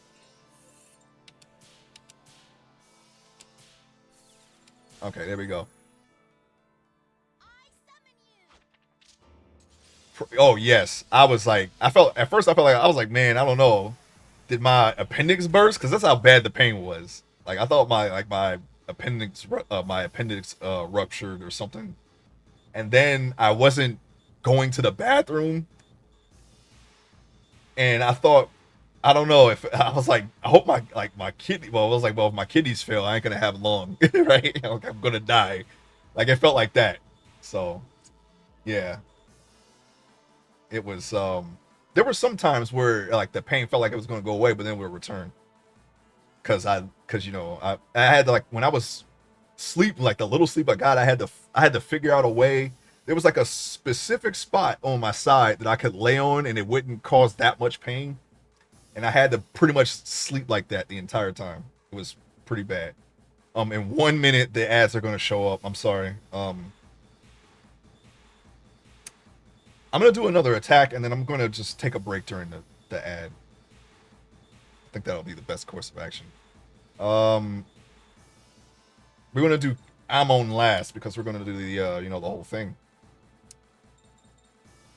Okay, there we go. Oh yes, I was like, at first I felt like I was like, man, I don't know. did my appendix burst? Because that's how bad the pain was. Like I thought my appendix ruptured or something. And then I wasn't going to the bathroom, and I thought, I don't know if I was like, I hope my kidney. Well, I was like, well, if my kidneys fail, I ain't gonna have long, right? I'm gonna die. Like it felt like that. So yeah, it was. There were some times where like the pain felt like it was gonna go away, but then it would return. Cause I had to, like, when I was sleep, like the little sleep I got, I had to figure out a way. There was like a specific spot on my side that I could lay on and it wouldn't cause that much pain, and I had to pretty much sleep like that the entire time. It was pretty bad. In 1 minute the ads are gonna show up. I'm sorry. I'm gonna do another attack and then I'm gonna just take a break during the ad. I think that'll be the best course of action. We're gonna do Amon last because we're gonna do the whole thing.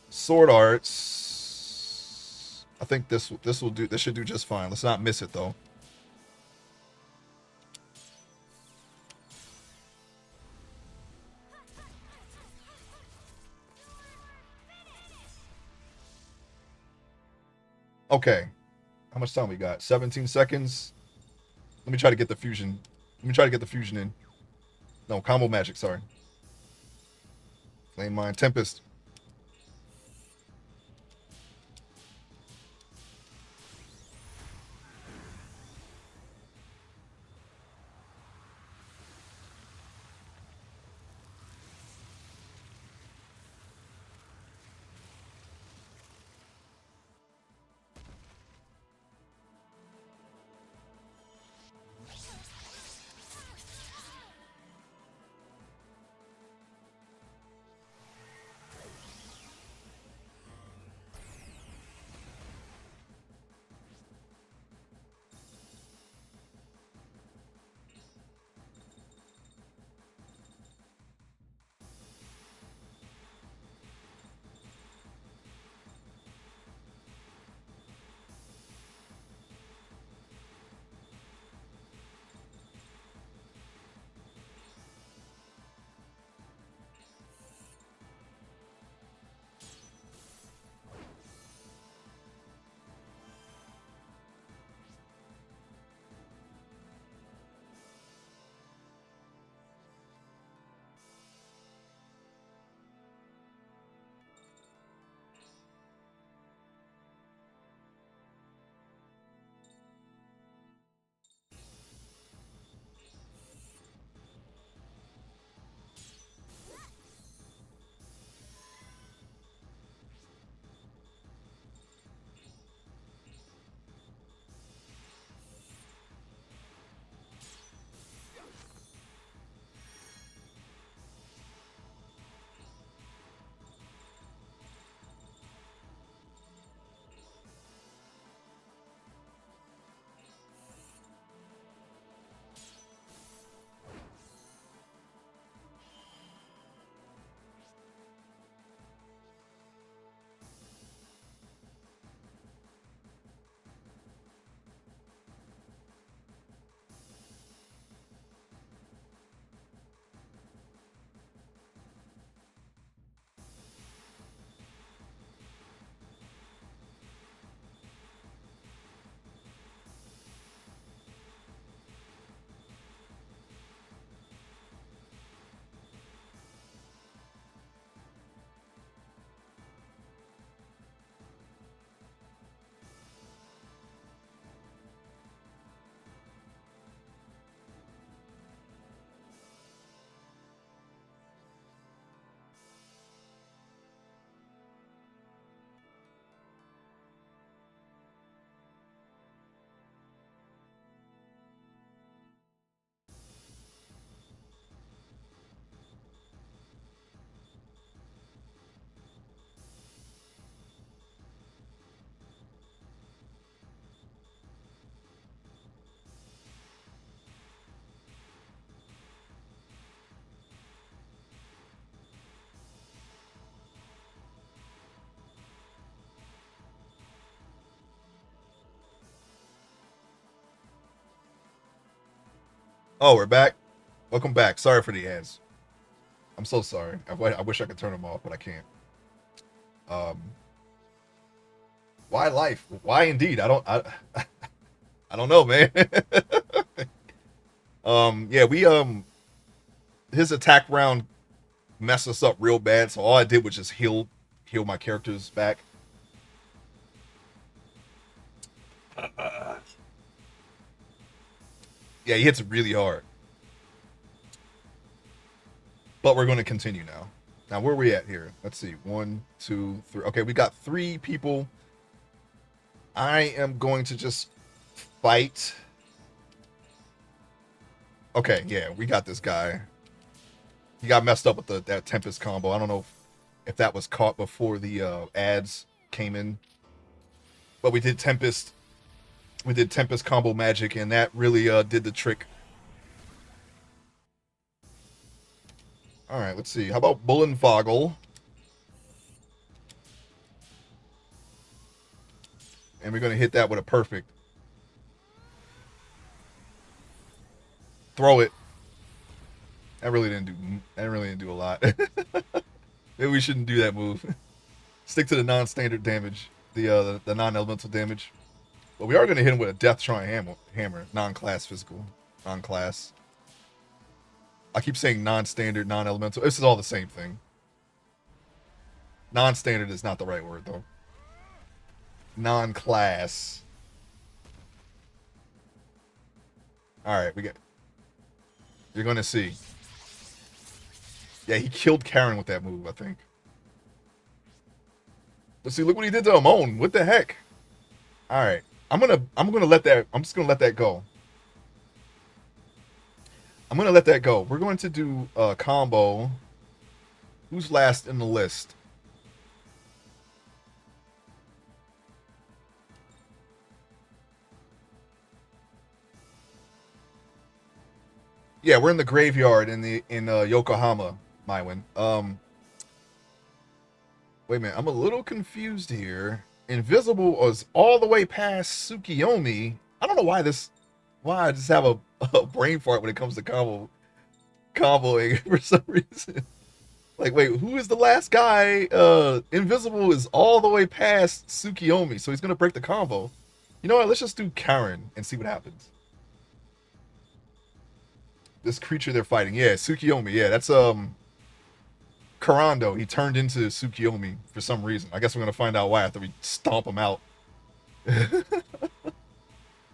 Sword arts. I think this will do. This should do just fine. Let's not miss it though. Okay. How much time we got? 17 seconds. Let me try to get the fusion. Let me try to get the fusion in. No, combo magic, sorry. Flame Mind Tempest. Oh, we're back. Welcome back. Sorry for the ads. I'm so sorry. I wish I could turn them off, but I can't. Um, why life? Why indeed? I don't know, man. Yeah, we his attack round messed us up real bad, so all I did was just heal my characters back. Yeah, he hits it really hard. But we're going to continue now. Now, where are we at here? Let's see. 1, 2, 3. Okay, we got 3 people. I am going to just fight. Okay, yeah, we got this guy. He got messed up with that Tempest combo. I don't know if that was caught before the ads came in. But we did Tempest. We did Tempest combo magic, and that really did the trick. All right, let's see. How about Bullenfogel? And we're going to hit that with a perfect. Throw it. That really didn't do a lot. Maybe we shouldn't do that move. Stick to the non-standard damage, the non-elemental damage. But we are going to hit him with a Death Shrine hammer, non-class physical, non-class. I keep saying non-standard, non-elemental. This is all the same thing. Non-standard is not the right word though. Non-class. All right, you're going to see. Yeah, he killed Karen with that move, I think. Let's see, look what he did to Amon. What the heck? All right. I'm just going to let that go. I'm going to let that go. We're going to do a combo. Who's last in the list? Yeah, we're in the graveyard in Yokohama, Maiwin. Wait a minute, I'm a little confused here. Invisible was all the way past Tsukiyomi. I don't know why I just have a brain fart when it comes to comboing for some reason. Like, wait, who is the last guy? Invisible is all the way past Tsukiyomi, so he's gonna break the combo. You know what? Let's just do Karen and see what happens. This creature they're fighting, yeah, Tsukiyomi, yeah, that's Karando. He turned into Tsukiyomi for some reason. I guess we're gonna find out why after we stomp him out.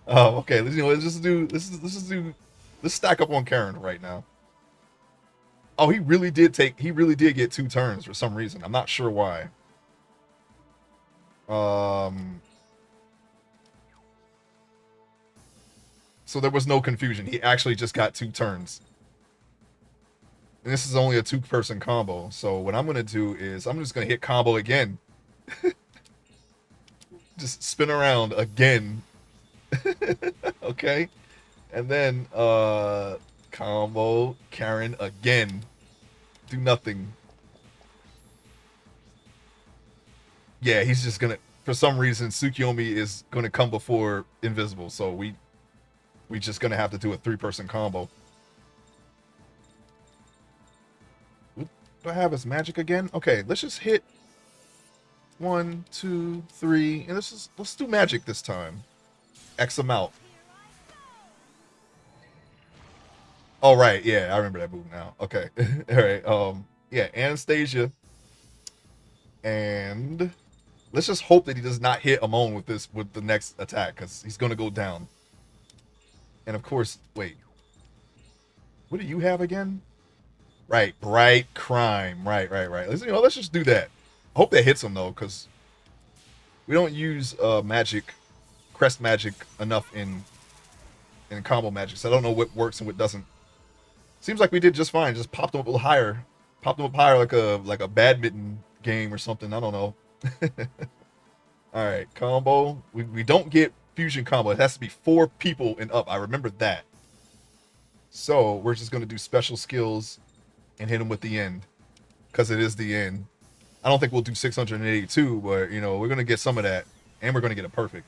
Oh, okay. Let's stack up on Karen right now. Oh, he really did get 2 turns for some reason. I'm not sure why. So there was no confusion. He actually just got 2 turns. And this is only a 2-person combo. So what I'm gonna do is I'm just gonna hit combo again. Just spin around again. Okay. And then combo Karen again. Do nothing. Yeah, he's just gonna, for some reason, Tsukiyomi is gonna come before Invisible, so we just gonna have to do a 3-person combo. What do I have as magic again? Okay, let's just hit 1, 2, 3, and let's do magic this time. X amount. Oh right, yeah, I remember that move now. Okay. All right. Yeah, Anastasia. And let's just hope that he does not hit Amon with the next attack, because he's gonna go down. And of course, wait. What do you have again? Right, Bright Crime. Right. Let's just do that. I hope that hits him though, because we don't use crest magic enough in combo magic, so I don't know what works and what doesn't. Seems like we did just fine. Just popped them up a little higher. Popped them up higher like a badminton game or something. I don't know. All right, combo. We don't get fusion combo. It has to be 4 people and up. I remember that. So we're just gonna do special skills and hit him with the end, because it is the end. I don't think we'll do 682, but we're gonna get some of that, and we're gonna get a perfect.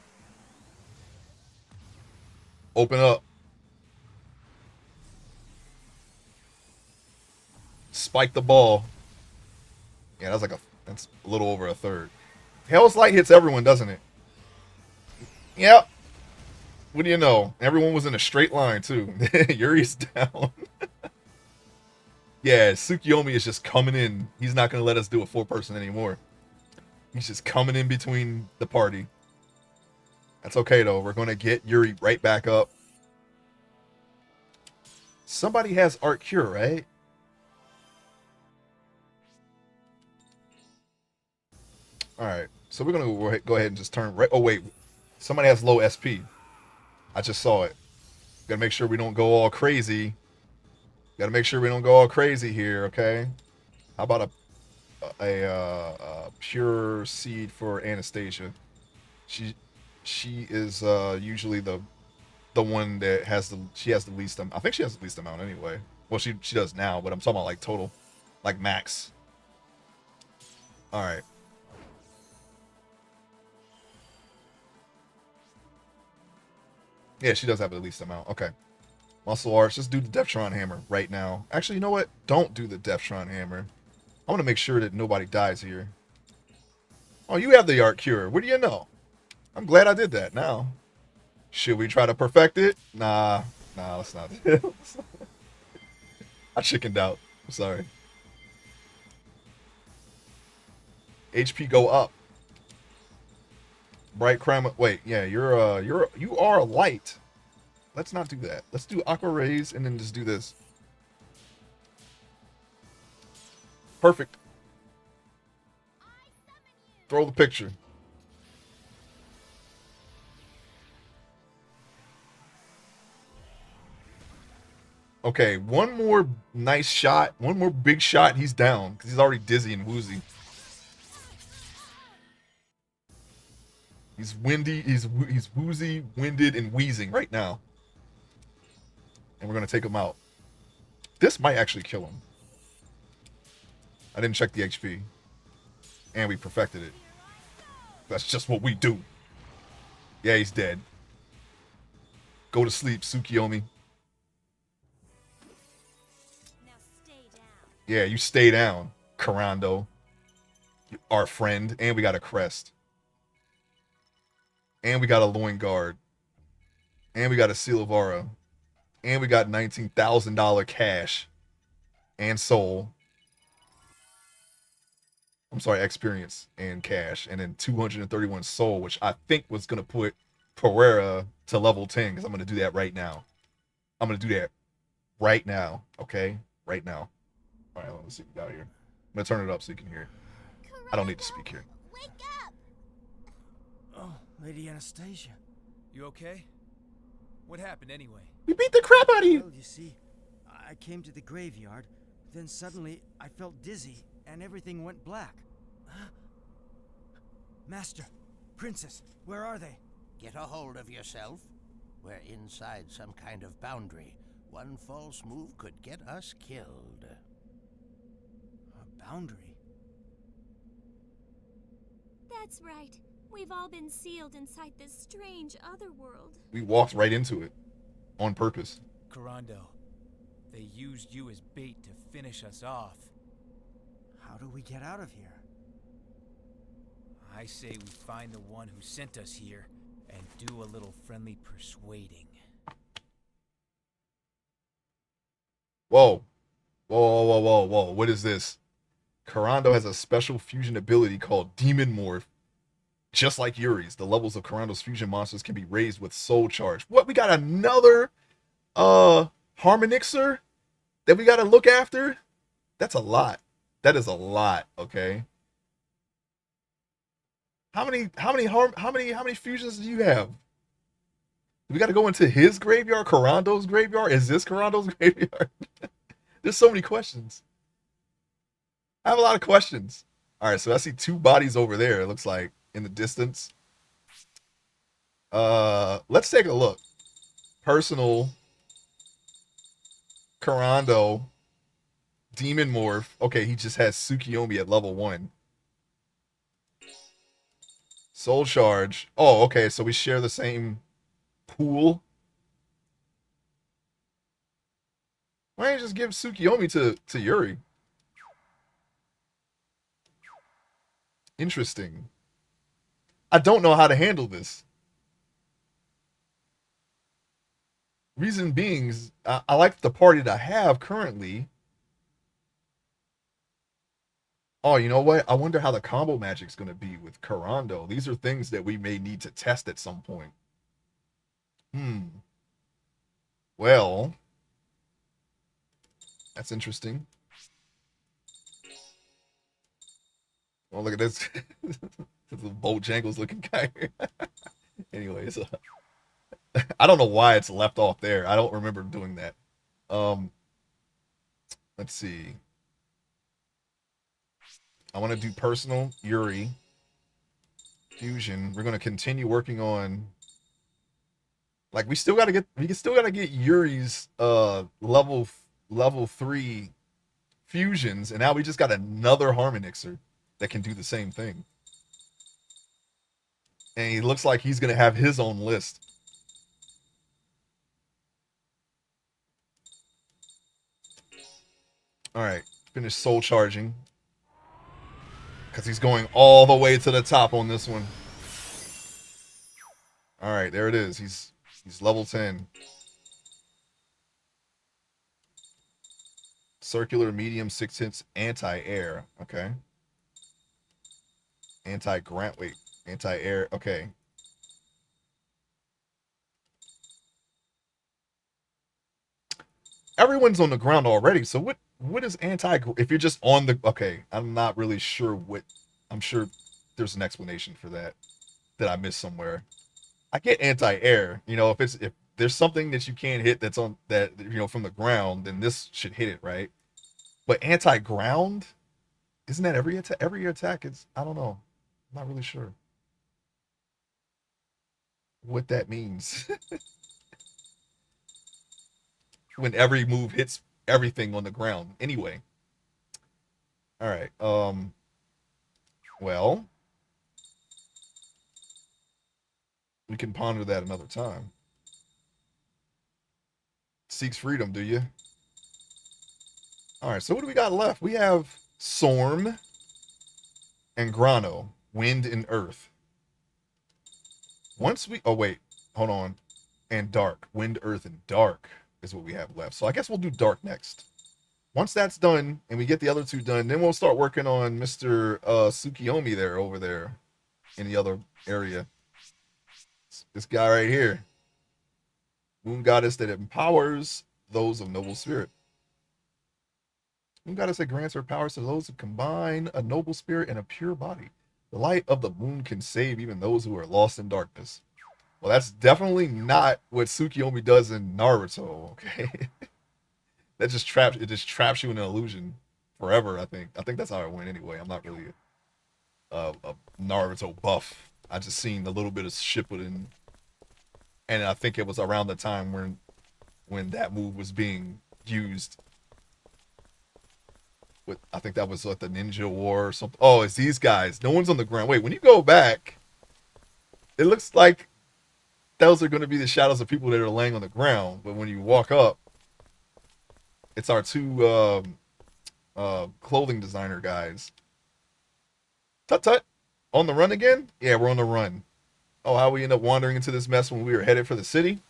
Open up. spike the ball. Yeah, that's a little over a third. Hell's Light hits everyone, doesn't it? Yep. What do you know? Everyone was in a straight line too. Yuri's down. Yeah, Tsukiyomi is just coming in. He's not gonna let us do a 4-person anymore. He's just coming in between the party. That's okay though. We're gonna get Yuri right back up. Somebody has Art Cure, right? All right. So we're gonna go ahead and just turn right. Oh wait, somebody has low SP. I just saw it. Gotta make sure we don't go all crazy. Gotta make sure we don't go all crazy here. Okay. How about a pure seed for Anastasia? She is usually the one that has the least I think she has the least amount anyway. Well, she does now, but I'm talking about like total, like max. All right. Yeah, she does have the least amount. Okay. Muscle arts. Just do the Deftron hammer right now. Actually, you know what? Don't do the Deftron hammer. I want to make sure that nobody dies here. Oh, you have the art cure. What do you know? I'm glad I did that. Now, should we try to perfect it? Nah, let's not. I chickened out. I'm sorry. HP go up. Bright crime. Wait, yeah, you are a light. Let's not do that. Let's do aqua rays and then just do this. Perfect. Throw the picture. Okay, one more nice shot. One more big shot. He's down because he's already dizzy and woozy. He's windy. He's woozy, winded, and wheezing right now. And we're going to take him out. This might actually kill him. I didn't check the HP. And we perfected it. That's just what we do. Yeah, he's dead. Go to sleep, Tsukiyomi. Now stay down. Yeah, you stay down, Karando. Our friend. And we got a crest. And we got a loin guard. And we got a seal of aura. And we got $19,000 cash. And soul. I'm sorry, experience and cash. And then 231 soul, which I think was going to put Pereira to level 10. Because I'm going to do that right now. I'm going to do that right now. Okay? Right now. All right, let me see what we got here. I'm going to turn it up so you can hear. I don't need to speak here. Wake up! Oh, Lady Anastasia. You okay? What happened anyway? We beat the crap out of you. Well, you see, I came to the graveyard, then suddenly I felt dizzy and everything went black. Huh? Master, Princess, where are they? Get a hold of yourself. We're inside some kind of boundary. One false move could get us killed. A boundary? That's right. We've all been sealed inside this strange otherworld. We walked right into it. On purpose. Karando, they used you as bait to finish us off. How do we get out of here? I say we find the one who sent us here and do a little friendly persuading. Whoa. Whoa. What is this? Karando has a special fusion ability called Demon Morph. Just like Yuri's, the levels of Karando's fusion monsters can be raised with soul charge. What? We got another Harmonixer that we got to look after? That's a lot. That is a lot, okay? How many fusions do you have? We got to go into his graveyard, Karando's graveyard? Is this Karando's graveyard? There's so many questions. I have a lot of questions. All right, so I see two bodies over there, it looks like, in the distance. Let's take a look. Personal. Karando. Demon Morph. Okay, he just has Tsukiyomi at level 1. Soul Charge. Oh, okay, so we share the same pool. Why don't you just give Tsukiyomi to Yuri? Interesting. I don't know how to handle this. Reason being, I like the party that I have currently. Oh, you know what? I wonder how the combo magic's going to be with Karando. These are things that we may need to test at some point. Well, that's interesting. Oh, look at this. This little Bojangles looking guy. Anyways, I don't know why it's left off there. I don't remember doing that. Um, let's see. I want to do personal Yuri fusion. We're gonna continue working on. Like we still gotta get Yuri's level 3 fusions, and now we just got another Harmonixer that can do the same thing. And he looks like he's gonna have his own list. All right, finish soul charging because he's going all the way to the top on this one. All right, there it is. He's level 10. Circular, medium, 6 hits, anti-air. Okay. Anti-grant. Wait, anti-air. Okay. Everyone's on the ground already. So what is anti? If you're just on the okay, I'm not really sure what. I'm sure there's an explanation for that I missed somewhere. I get anti-air. You know, if there's something that you can't hit that's on that from the ground, then this should hit it, right? But anti-ground, isn't that every attack? Every attack is I don't know. I'm not really sure what that means when every move hits everything on the ground. Anyway, all right. Well, we can ponder that another time. Seeks freedom, do you? All right. So what do we got left? We have Storm and Grano, Wind and Earth. Once we oh wait, hold on. And Dark. Wind, Earth, and Dark is what we have left. So I guess we'll do Dark next. Once that's done and we get the other two done, then we'll start working on Mr. Tsukiyomi there over there in the other area. This guy right here. Moon goddess that empowers those of noble spirit. Moon goddess that grants her powers to those who combine a noble spirit and a pure body. The light of the moon can save even those who are lost in darkness. Well, that's definitely not what Tsukiyomi does in Naruto, okay? That just traps you in an illusion forever, I think. I think that's how it went anyway. I'm not really a Naruto buff. I just seen a little bit of Shippuden, and I think it was around the time when that move was being used. I think that was like the Ninja War or something. Oh, it's these guys. No one's on the ground. Wait, when you go back, it looks like those are going to be the shadows of people that are laying on the ground. But when you walk up, it's our two clothing designer guys. Tut tut. On the run again? Yeah, we're on the run. Oh, how we end up wandering into this mess when we were headed for the city?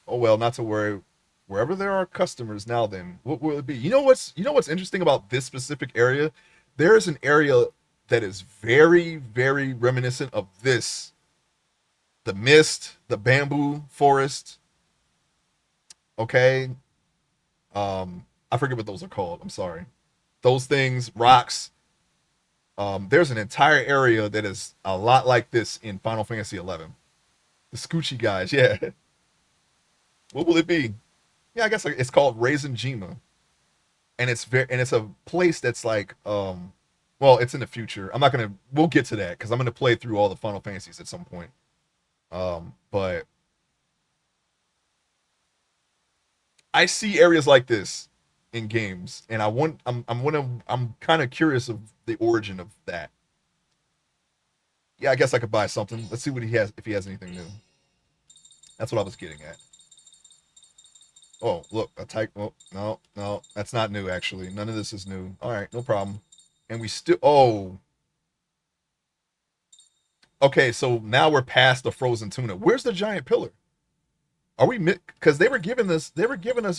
Oh well, not to worry. Wherever there are customers now, then what will it be? You know what's interesting about this specific area? There is an area that is very, very reminiscent of this. The mist, the bamboo forest. Okay. I forget what those are called. I'm sorry. Those things, rocks. There's an entire area that is a lot like this in Final Fantasy 11. The Scoochie guys, yeah. What will it be? Yeah, I guess it's called Raisin Jima, and it's a place that's like well, it's in the future. We'll get to that because I'm gonna play through all the Final Fantasies at some point. But I see areas like this in games, and I'm kind of curious of the origin of that. Yeah, I guess I could buy something. Let's see what he has if he has anything new. That's what I was getting at. Oh, look, a type. Oh, no, that's not new. Actually, none of this is new. All right, no problem. And we still. Oh, Okay, so now we're past the frozen tuna. Where's the giant pillar? Are we because they were giving us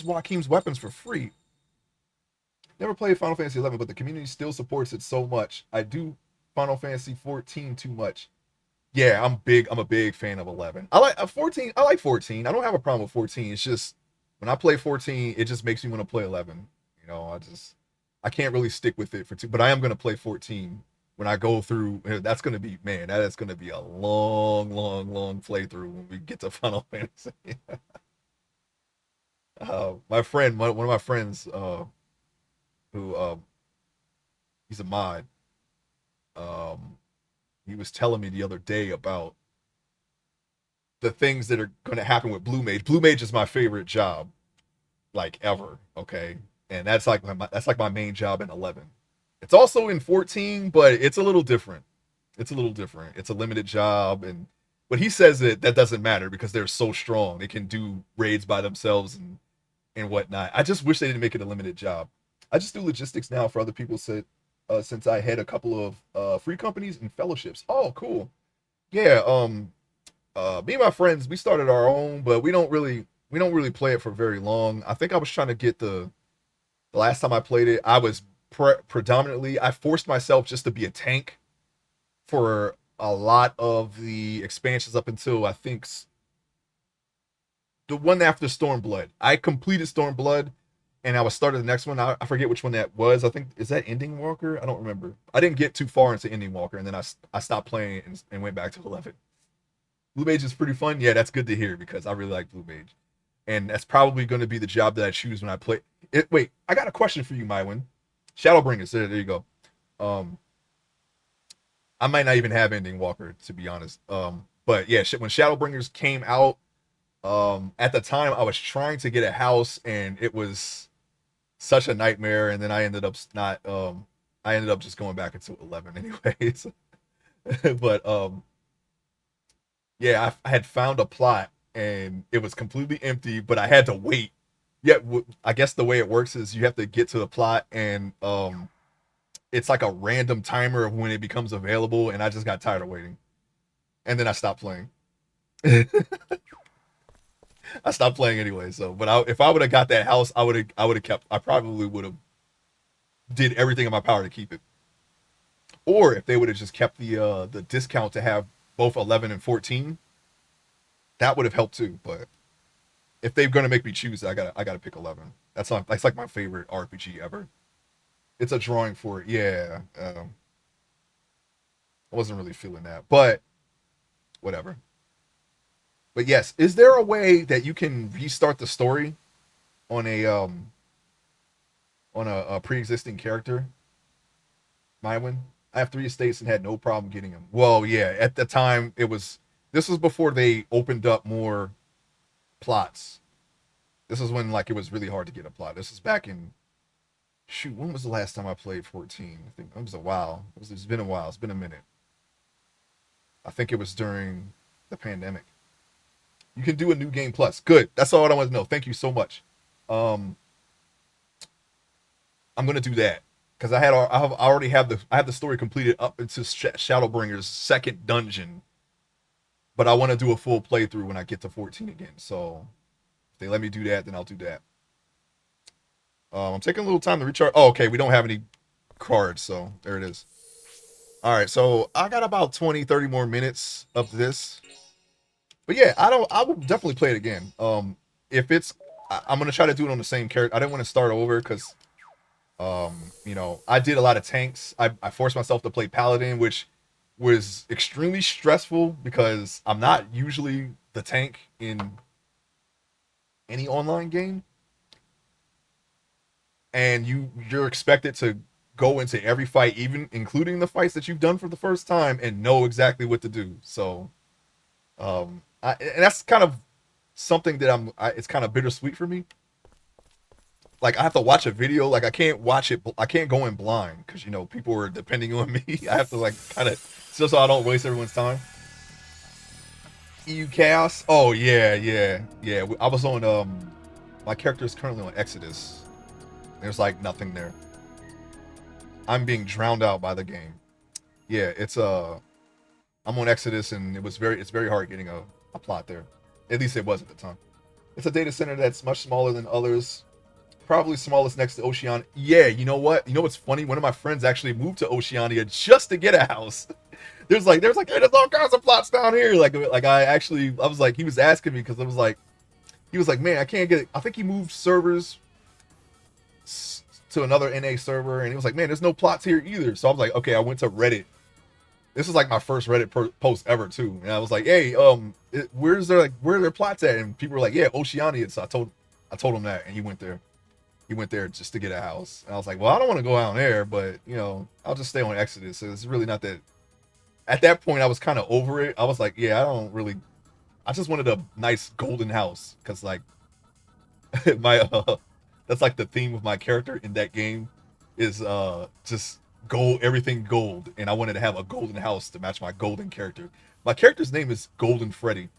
Joaquim's weapons for free. Never played Final Fantasy 11, but the community still supports it so much. I do Final Fantasy 14 too much. Yeah, I'm big. I'm a big fan of 11. I like 14. I like 14. I don't have a problem with 14. It's just when I play 14, it just makes me want to play 11. You know, I can't really stick with it for two. But I am gonna play 14 when I go through. That's gonna be, man. That is gonna be a long, long, long playthrough when we get to Final Fantasy. My friend, one of my friends, who he's a mod. Um, he was telling me the other day about the things that are going to happen with Blue Mage. Blue Mage is my favorite job, like ever. Okay, and that's like my main job in 11. It's also in 14, but it's a little different. It's a little different. It's a limited job, but he says that doesn't matter because they're so strong. They can do raids by themselves and whatnot. I just wish they didn't make it a limited job. I just do logistics now for other people. Since I had a couple of free companies and fellowships. Oh, cool. Yeah. Me and my friends, we started our own, but we don't really play it for very long. I think I was trying to get the last time I played it. I was predominantly I forced myself just to be a tank for a lot of the expansions up until I think the one after Stormblood. I completed Stormblood, and I was started the next one. I forget which one that was. I think is that Ending Walker. I don't remember. I didn't get too far into Ending Walker, and then I stopped playing and went back to 11. Blue Mage is pretty fun. Yeah, that's good to hear because I really like Blue Mage, and that's probably going to be the job that I choose when I play it. Wait, I got a question for you, Mywin. Shadowbringers. There you go. Um, I might not even have Ending Walker to be honest. But yeah, when Shadowbringers came out, at the time I was trying to get a house, and it was such a nightmare. And then I ended up not. I ended up just going back into 11 anyways. But yeah, I had found a plot and it was completely empty, but I had to wait. Yeah, I guess the way it works is you have to get to the plot, and it's like a random timer of when it becomes available. And I just got tired of waiting, and then I stopped playing. I stopped playing anyway. So, but if I would have got that house, I would have kept. I probably would have did everything in my power to keep it. Or if they would have just kept the discount to have both 11 and 14, that would have helped too. But if they're gonna make me choose, I gotta pick 11. That's like my favorite RPG ever. It's a drawing for it. Yeah, I wasn't really feeling that, but whatever. But yes, is there a way that you can restart the story on a pre-existing character? Mywin? I have three estates and had no problem getting them. Well, yeah, at the time it was. This was before they opened up more plots. This is when like it was really hard to get a plot. This is back in shoot. When was the last time I played 14? I think it was a while. It's been a while. It's been a minute. I think it was during the pandemic. You can do a new game plus. Good. That's all I want to know. Thank you so much. Um, I'm gonna do that because I already have the story completed up into Shadowbringer's second dungeon, but I want to do a full playthrough when I get to 14 again. So if they let me do that, then I'll do that. I'm taking a little time to recharge. Oh, okay. We don't have any cards, so there it is. All right, so I got about 20, 30 more minutes of this. But yeah, I will definitely play it again. If it's I'm gonna try to do it on the same character. I didn't want to start over because I did a lot of tanks. I forced myself to play paladin, which was extremely stressful because I'm not usually the tank in any online game, and you're expected to go into every fight, even including the fights that you've done for the first time, and know exactly what to do. So, and that's kind of something that it's kind of bittersweet for me. Like I have to watch a video, like I can't watch it. I can't go in blind because people are depending on me. I have to like kind of just so I don't waste everyone's time. EU Chaos. Oh yeah. I was on my character is currently on Exodus. There's like nothing there. I'm being drowned out by the game. Yeah, I'm I'm on Exodus, and it's very hard getting a plot there. At least it was at the time. It's a data center that's much smaller than others. Probably smallest next to Oceania. Yeah, you know what? You know what's funny? One of my friends actually moved to Oceania just to get a house. There's like, hey, there's all kinds of plots down here. Like I was like, he was asking me because I was like, he was like, man, I can't get it. I think he moved servers to another NA server, and he was like, man, there's no plots here either. So I was like, okay, I went to Reddit. This is like my first Reddit post ever too, and I was like, hey, where are their plots at? And people were like, yeah, Oceania. So I told him that, and he went there. He went there just to get a house, and I was like, well, I don't want to go out there, but you know, I'll just stay on Exodus. So it's really not that. At that point, I was kind of over it. I was like, yeah, I just wanted a nice golden house because like my that's like the theme of my character in that game is just gold, everything gold, and I wanted to have a golden house to match my golden character. My character's name is Golden Freddy.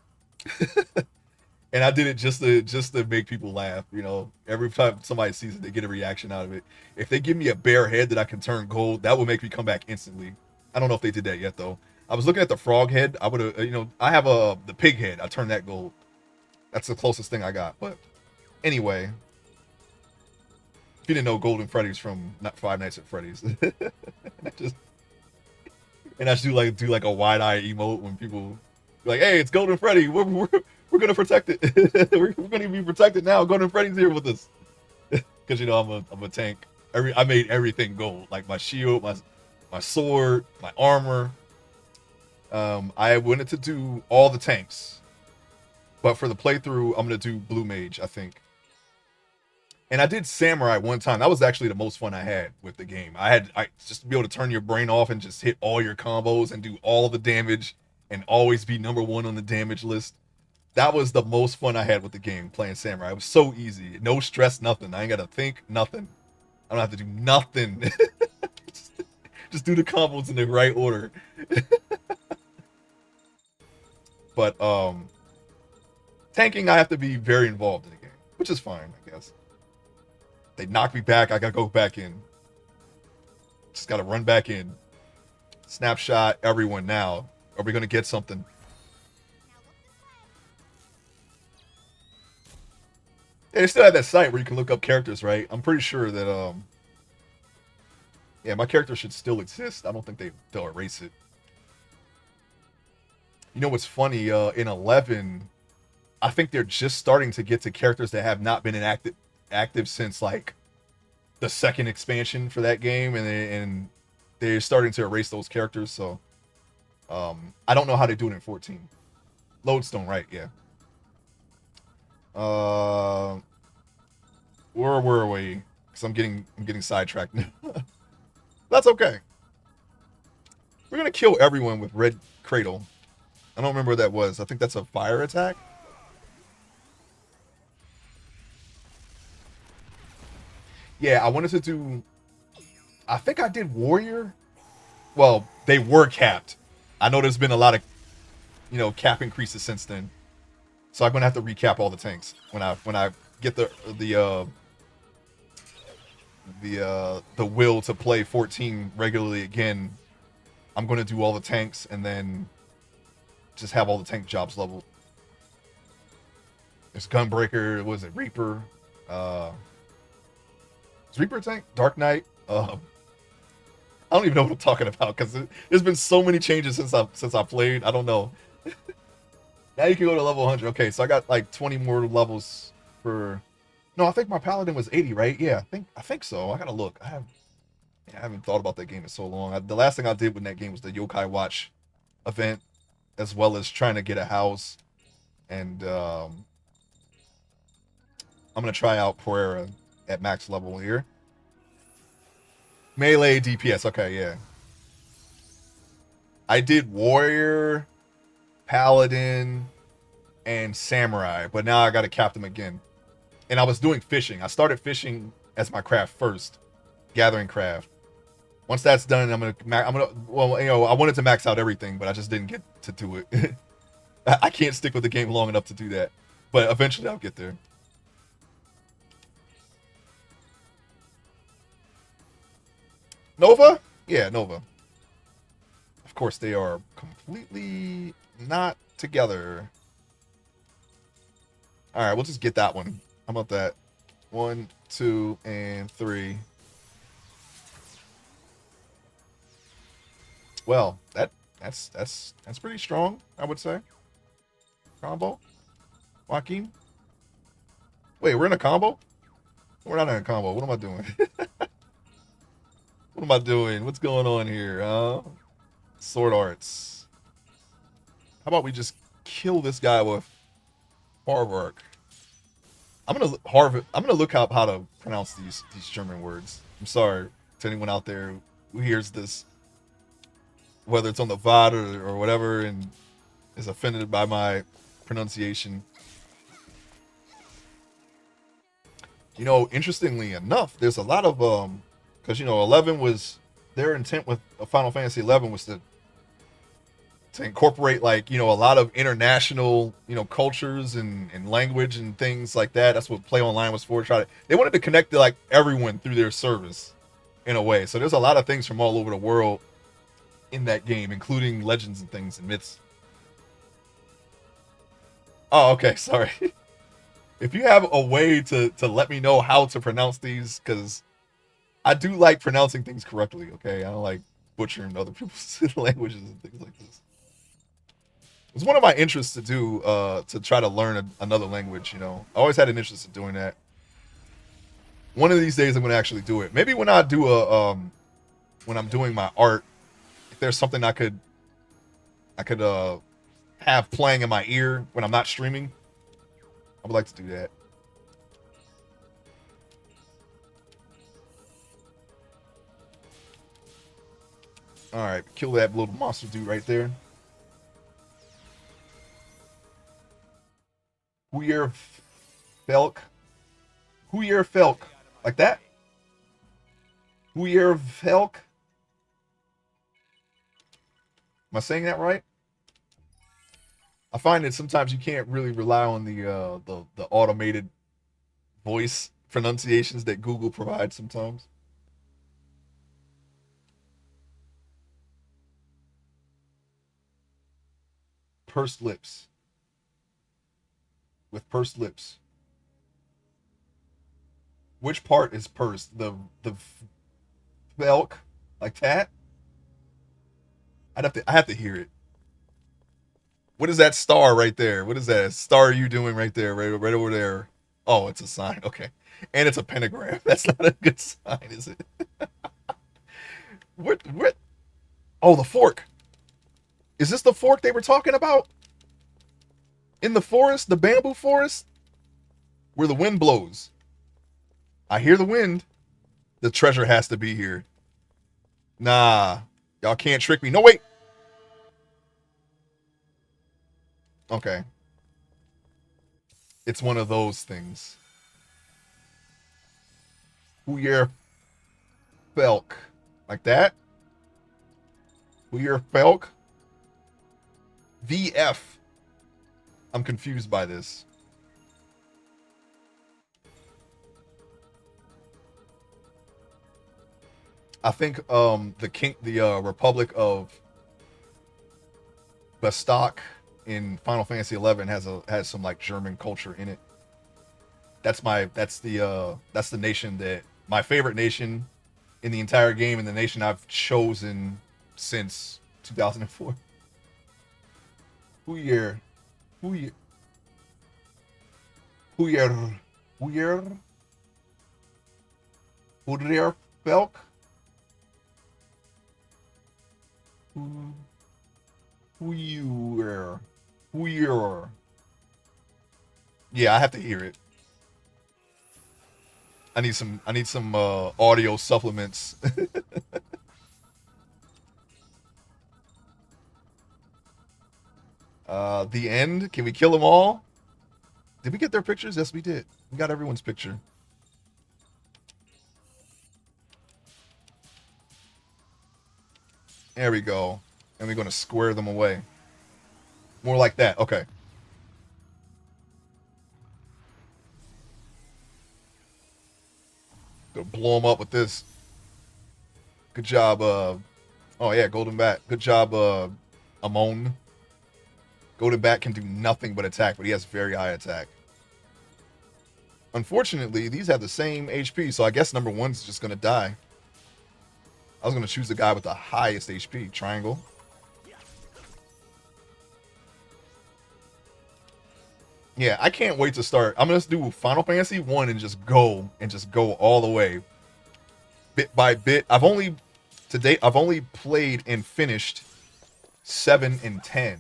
And I did it just to make people laugh, you know. Every time somebody sees it, they get a reaction out of it. If they give me a bare head that I can turn gold, that will make me come back instantly. I don't know if they did that yet though. I was looking at the frog head. I would have, you know, I have the pig head. I turned that gold. That's the closest thing I got. But anyway, if you didn't know, Golden Freddy's from Five Nights at Freddy's. And I just do like a wide eye emote when people like, hey, it's Golden Freddy. We're gonna protect it. we're gonna be protected now. Golden Freddy's here with us. Because you know I'm a tank. I made everything gold, like my shield, my sword, my armor. I wanted to do all the tanks, but for the playthrough, I'm gonna do Blue Mage, I think. And I did Samurai one time. That was actually the most fun I had with the game. I just to be able to turn your brain off and just hit all your combos and do all the damage and always be number one on the damage list. That was the most fun I had with the game, playing Samurai. It was so easy. No stress, nothing. I ain't got to think, nothing. I don't have to do nothing. just do the combos in the right order. But tanking, I have to be very involved in the game, which is fine, I guess. They knock me back, I gotta go back in. Just gotta run back in. Snapshot everyone now. Are we gonna get something? Yeah, they still have that site where you can look up characters, right? I'm pretty sure that yeah, my character should still exist. I don't think they'll erase it. You know what's funny? In 11, I think they're just starting to get to characters that have not been active since like the second expansion for that game, and they're starting to erase those characters. So I don't know how they do it in 14. Lodestone, right? Yeah. Where were we? Because I'm getting sidetracked now. That's okay. We're gonna kill everyone with Red Cradle. I don't remember what that was. I think that's a fire attack. Yeah, I wanted to do. I think I did Warrior. Well, they were capped. I know there's been a lot of, you know, cap increases since then. So I'm gonna have to recap all the tanks when I get the will to play 14 regularly again. I'm gonna do all the tanks and then just have all the tank jobs leveled. There's Gunbreaker. Was it Reaper? Is Reaper a tank? Dark Knight. I don't even know what I'm talking about because there's been so many changes since I played. I don't know. Now you can go to level 100. Okay, so I got like 20 more levels for. No, I think my paladin was 80, right? Yeah, I think so. I gotta look. I haven't thought about that game in so long. The last thing I did with that game was the Yokai Watch event, as well as trying to get a house. And I'm gonna try out Pereira at max level here. Melee DPS. Okay, yeah. I did Warrior, Paladin, and Samurai, but now I got to cap them again. And I was doing fishing. I started fishing as my craft first, gathering craft. Once that's done, I'm gonna. Well, you know, I wanted to max out everything, but I just didn't get to do it. I can't stick with the game long enough to do that, but eventually I'll get there. Nova? Yeah, Nova. Of course, they are completely not together. All right, we'll just get that one. How about that? 1, 2, and 3. Well, that's pretty strong, I would say. Combo, Joaquin. Wait, we're in a combo? We're not in a combo. What am I doing? What am I doing? What's going on here? Sword arts. How about we just kill this guy with Harvark? I'm gonna look up how to pronounce these German words. I'm sorry to anyone out there who hears this, whether it's on the VOD or whatever, and is offended by my pronunciation. You know, interestingly enough, there's a lot of because you know, 11 was their intent with Final Fantasy 11 was to incorporate, like, you know, a lot of international, you know, cultures and language and things like that. That's what Play Online was for. They wanted to connect to like everyone through their service in a way. So there's a lot of things from all over the world in that game, including legends and things and myths. Oh, okay, sorry. If you have a way to let me know how to pronounce these, because I do like pronouncing things correctly, okay? I don't like butchering other people's languages and things like this. It's one of my interests to do, to try to learn another language, you know? I always had an interest in doing that. One of these days I'm going to actually do it. Maybe when I do when I'm doing my art, if there's something I could have playing in my ear when I'm not streaming, I would like to do that. All right, kill that little monster dude right there. Huyer Felk. Huyer Felk. Like that? Huyer Felk. Am I saying that right? I find that sometimes you can't really rely on the automated voice pronunciations that Google provides sometimes. Pursed lips. With pursed lips. Which part is pursed? The Felk? Like that? I have to hear it. What is that star right there? What is that star are you doing right there? Right over there. Oh, it's a sign. Okay. And it's a pentagram. That's not a good sign, is it? What? Oh, the fork. Is this the fork they were talking about? In the forest, the bamboo forest? Where the wind blows. I hear the wind. The treasure has to be here. Nah. Y'all can't trick me. No, wait. Okay. It's one of those things. Huyer Felk. Like that? Huyer Felk? VF. I'm confused by this. I think the Republic of Bastok in Final Fantasy 11 has some like German culture in it. That's the nation that my favorite nation in the entire game, and the nation I've chosen since 2004. Huyer, Huyer, Huyer, Huyer, Huyer Felk. Huyer. Yeah, I have to hear it. I need some audio supplements. The end. Can we kill them all? Did we get their pictures? Yes, we did. We got everyone's picture. There we go. And we're gonna square them away. More like that. Okay. Gonna blow them up with this. Good job, Oh yeah, golden bat. Good job, Amon. Golden bat can do nothing but attack, but he has very high attack. Unfortunately, these have the same HP, so I guess number one's just gonna die. I was gonna choose the guy with the highest HP. Triangle. Yeah, I can't wait to start. I'm gonna do Final Fantasy 1 and just go all the way, bit by bit. To date I've only played and finished 7 and 10.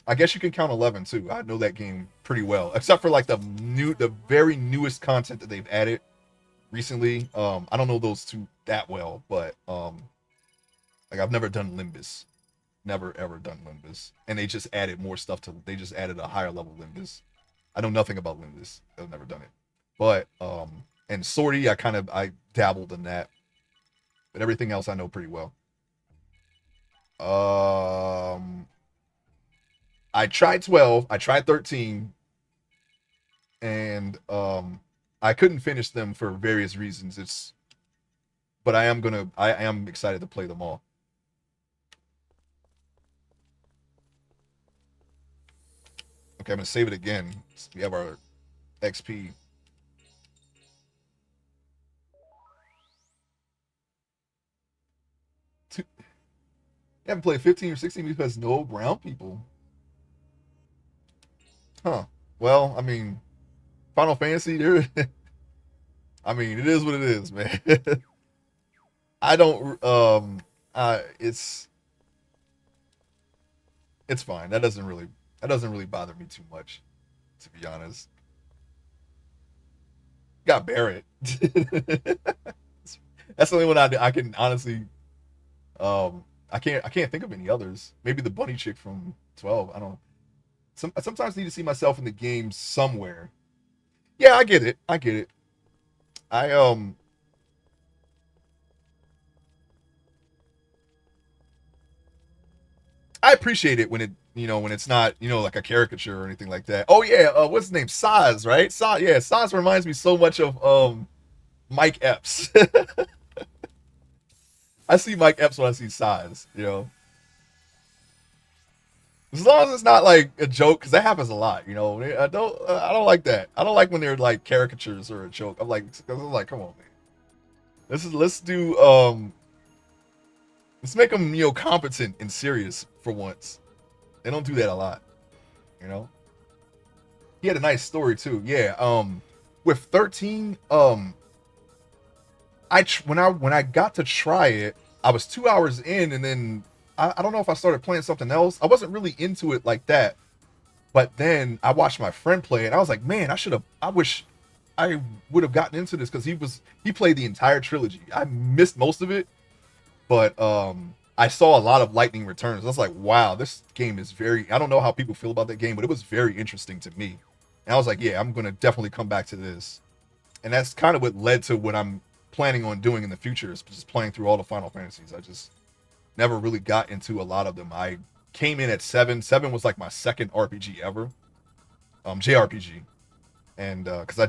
I guess you can count 11 too. I know that game pretty well, except for like the very newest content that they've added recently. I don't know those two that well, but like I've never done Limbus, never ever done Limbus, and they just added more stuff to. They just added a higher level Limbus. I know nothing about Limbus. I've never done it, but and Sortie, I dabbled in that, but everything else I know pretty well. I tried 12, I tried 13, and I couldn't finish them for various reasons. But I am excited to play them all. Okay, I'm gonna save it again. We have our XP. You haven't played 15 or 16 because no brown people. Huh. Well, I mean, Final Fantasy, there. I mean, it is what it is, man. I don't. It's fine. That doesn't really bother me too much, to be honest. Got Barrett. That's the only one I can honestly. I can't think of any others. Maybe the bunny chick from 12. I don't. Sometimes I need to see myself in the game somewhere. Yeah, I get it. I get it. I I appreciate it when when it's not, like a caricature or anything like that. Oh yeah, what's his name? Saz, right? Saz, yeah, Saz reminds me so much of Mike Epps. I see Mike Epps when I see Saz. As long as it's not like a joke, because that happens a lot. I don't like that. I don't like when they're like caricatures or a joke. Come on, man. Let's make them competent and serious for once. They don't do that a lot. You know. He had a nice story too. Yeah. With 13, when I got to try it, I was 2 hours in, and then I don't know if I started playing something else. I wasn't really into it like that, but then I watched my friend play it. I was like, man, I wish I would have gotten into this because he played the entire trilogy. I missed most of it, but I saw a lot of lightning returns. I was like, wow, this game is I don't know how people feel about that game, but it was very interesting to me. And I was like, yeah, I'm gonna definitely come back to this. And that's kind of what led to what I'm planning on doing in the future, is just playing through all the Final Fantasies. I just never really got into a lot of them. I came in at 7. 7 was like my second RPG ever, JRPG, and because I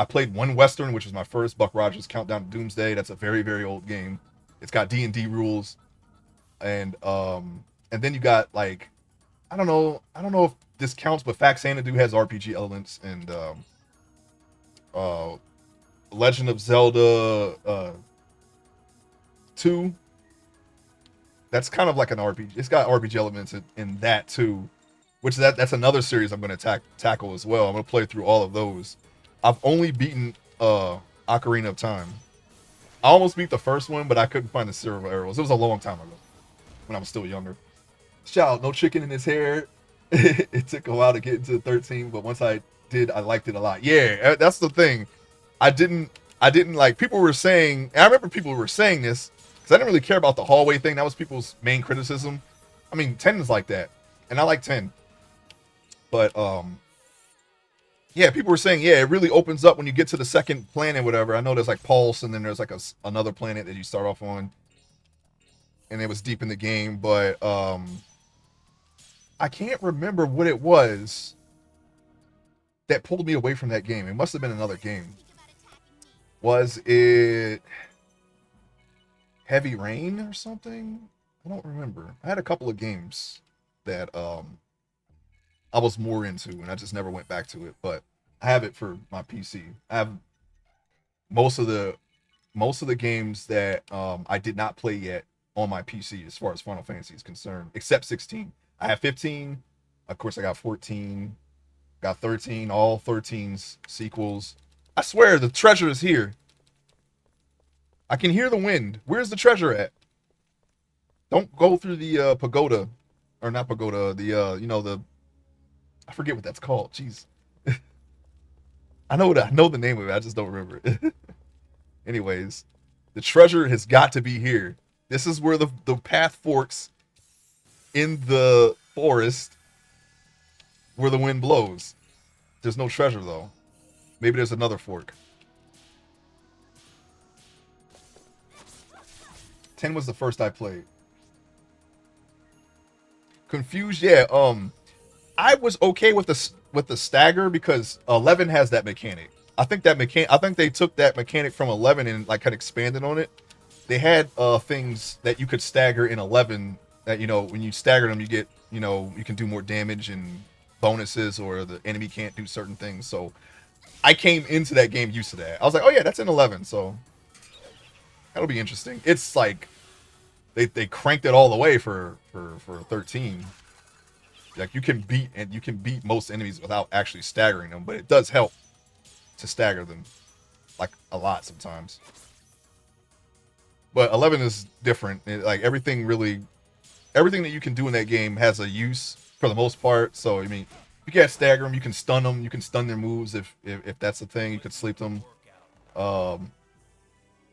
played one Western, which was my first, Buck Rogers Countdown to Doomsday. That's a very very old game. It's got D&D rules, and then you got like I don't know if this counts, but Fax Xanadu has RPG elements, and uh, Legend of Zelda 2. That's kind of like an RPG. It's got RPG elements in that too, which that's another series I'm going to tackle as well. I'm going to play through all of those. I've only beaten Ocarina of Time. I almost beat the first one, but I couldn't find the Silver Arrows. It was a long time ago when I was still younger. Shout, no chicken in his hair. It took a while to get into 13, but once I did, I liked it a lot. Yeah, that's the thing. I didn't like, people were saying, and I remember people were saying this because I didn't really care about the hallway thing. That was people's main criticism. I mean, 10 is like that, and I like 10. But yeah, people were saying, yeah, it really opens up when you get to the second planet, whatever. I know there's like Pulse, and then there's like another planet that you start off on, and it was deep in the game, but I can't remember what it was that pulled me away from that game. It must have been another game. Was it? Heavy Rain or something. I don't remember. I had a couple of games that I was more into, and I just never went back to it. But I have it for my PC. I have most of the games that I did not play yet on my PC as far as Final Fantasy is concerned, except 16. I have 15. Of course, I got 14, got 13, all 13's sequels. I swear the treasure is here. I can hear the wind. Where's the treasure at? Don't go through the pagoda, or not pagoda. The the I forget what that's called. Jeez, I know the name of it. I just don't remember it. Anyways, the treasure has got to be here. This is where the path forks in the forest where the wind blows. There's no treasure though. Maybe there's another fork. 10 was the first I played. Confused, yeah. I was okay with the stagger because 11 has that mechanic. I think they took that mechanic from 11 and like kind of expanded on it. They had things that you could stagger in 11 that when you stagger them you get, you can do more damage and bonuses, or the enemy can't do certain things. So I came into that game used to that. I was like, "Oh yeah, that's in 11." So that'll be interesting. It's like they cranked it all the way for 13. Like you can beat most enemies without actually staggering them, but it does help to stagger them like a lot sometimes. But 11 is different. Like everything that you can do in that game has a use for the most part. So I mean, you can't stagger them, you can stun them, you can stun their moves if that's the thing. You could sleep them.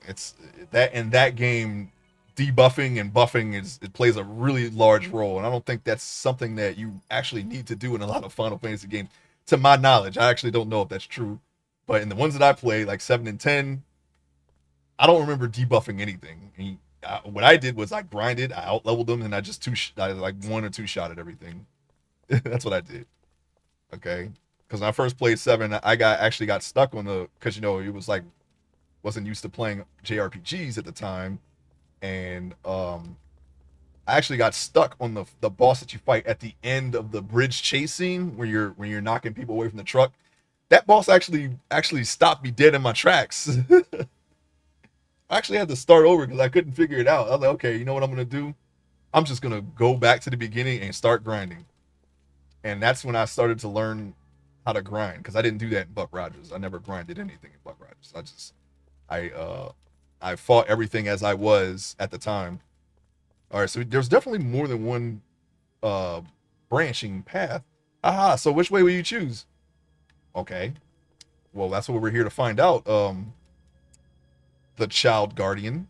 It's that in that game, debuffing and buffing it plays a really large role, and I don't think that's something that you actually need to do in a lot of Final Fantasy games. To my knowledge, I actually don't know if that's true, but in the ones that I played, like 7 and 10, I don't remember debuffing anything. What I did was I grinded, I out leveled them, and I just I like 1 or 2 shot at everything. That's what I did. Okay, because when I first played 7, I actually got stuck on because it was like wasn't used to playing JRPGs at the time, and I actually got stuck on the boss that you fight at the end of the bridge chase scene where you're knocking people away from the truck. That boss actually stopped me dead in my tracks. I actually had to start over because I couldn't figure it out. I was like, okay, you know what I'm gonna do? I'm just gonna go back to the beginning and start grinding. And that's when I started to learn how to grind, because I didn't do that in Buck Rogers. I never grinded anything in Buck Rogers. I fought everything as I was at the time. All right, so there's definitely more than one branching path. Aha, so which way will you choose? Okay. Well, that's what we're here to find out. The Child Guardian.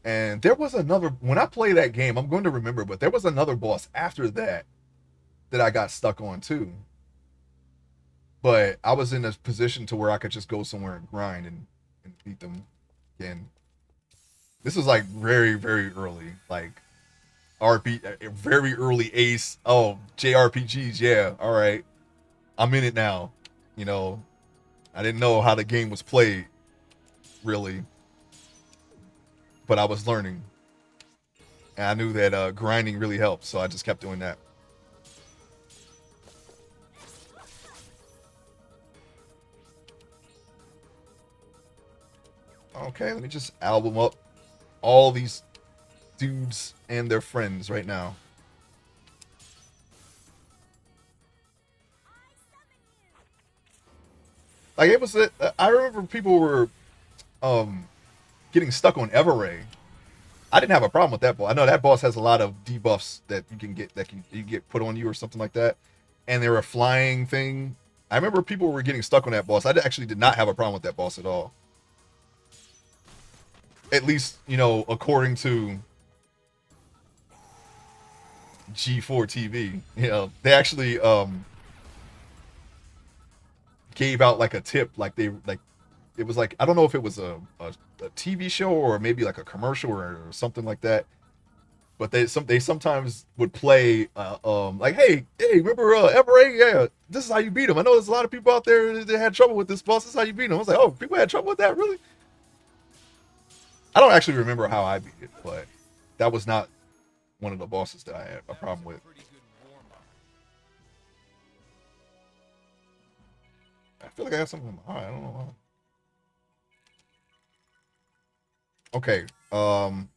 And there was another, when I play that game, I'm going to remember, but there was another boss after that I got stuck on too. But I was in a position to where I could just go somewhere and grind and beat them again. This was like very, very early, like very early Ace. Oh, JRPGs, yeah, all right, I'm in it now. I didn't know how the game was played, really, but I was learning, and I knew that grinding really helped, so I just kept doing that. Okay, let me just album up all these dudes and their friends right now. Like it was, I remember people were getting stuck on Everray. I didn't have a problem with that boss. I know that boss has a lot of debuffs that you can get you get put on you or something like that, and they were a flying thing. I remember people were getting stuck on that boss. I actually did not have a problem with that boss at all. At least, according to G4 TV, they actually gave out like a tip, like it was like, I don't know if it was a TV show or maybe like a commercial or something like that. But they sometimes would play like, hey, remember Everett? Yeah, this is how you beat him. I know there's a lot of people out there that had trouble with this boss. This is how you beat him. I was like, oh, people had trouble with that, really? I don't actually remember how I beat it, but that was not one of the bosses that I had a problem with. I feel like I have something in my eye. I don't know why. Okay. I'm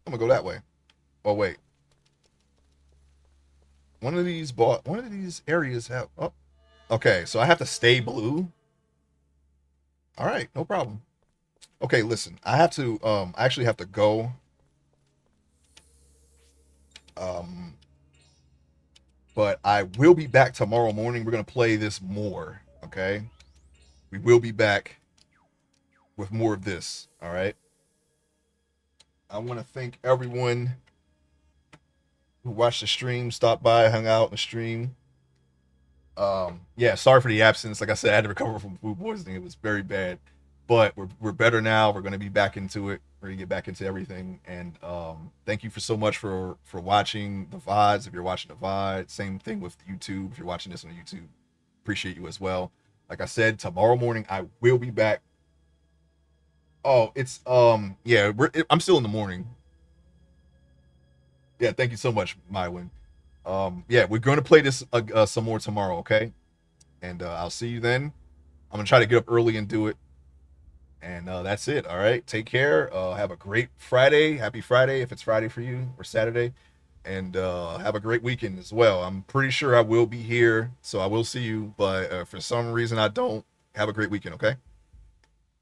gonna go that way. Oh wait. One of these areas have. Oh, okay. So I have to stay blue. All right, no problem. Okay, listen. I have to. I actually have to go. Um, but I will be back tomorrow morning. We're gonna play this more. Okay. We will be back with more of this. All right. I want to thank everyone who watched the stream, stopped by, hung out in the stream. Yeah, sorry for the absence. Like I said, I had to recover from food poisoning. It was very bad, but we're better now. We're going to be back into it. We're going to get back into everything. And thank you for so much for watching the VODs. If you're watching the VOD, same thing with YouTube. If you're watching this on YouTube, appreciate you as well. Like I said, tomorrow morning I will be back. Oh, it's yeah, I'm still in the morning. Yeah, thank you so much, Mywin. Yeah, we're going to play this some more tomorrow, okay? And I'll see you then. I'm gonna try to get up early and do it. And that's it. All right. Take care. Have a great Friday. Happy Friday if it's Friday for you, or Saturday. And have a great weekend as well. I'm pretty sure I will be here, so I will see you. But for some reason I don't, have a great weekend, okay?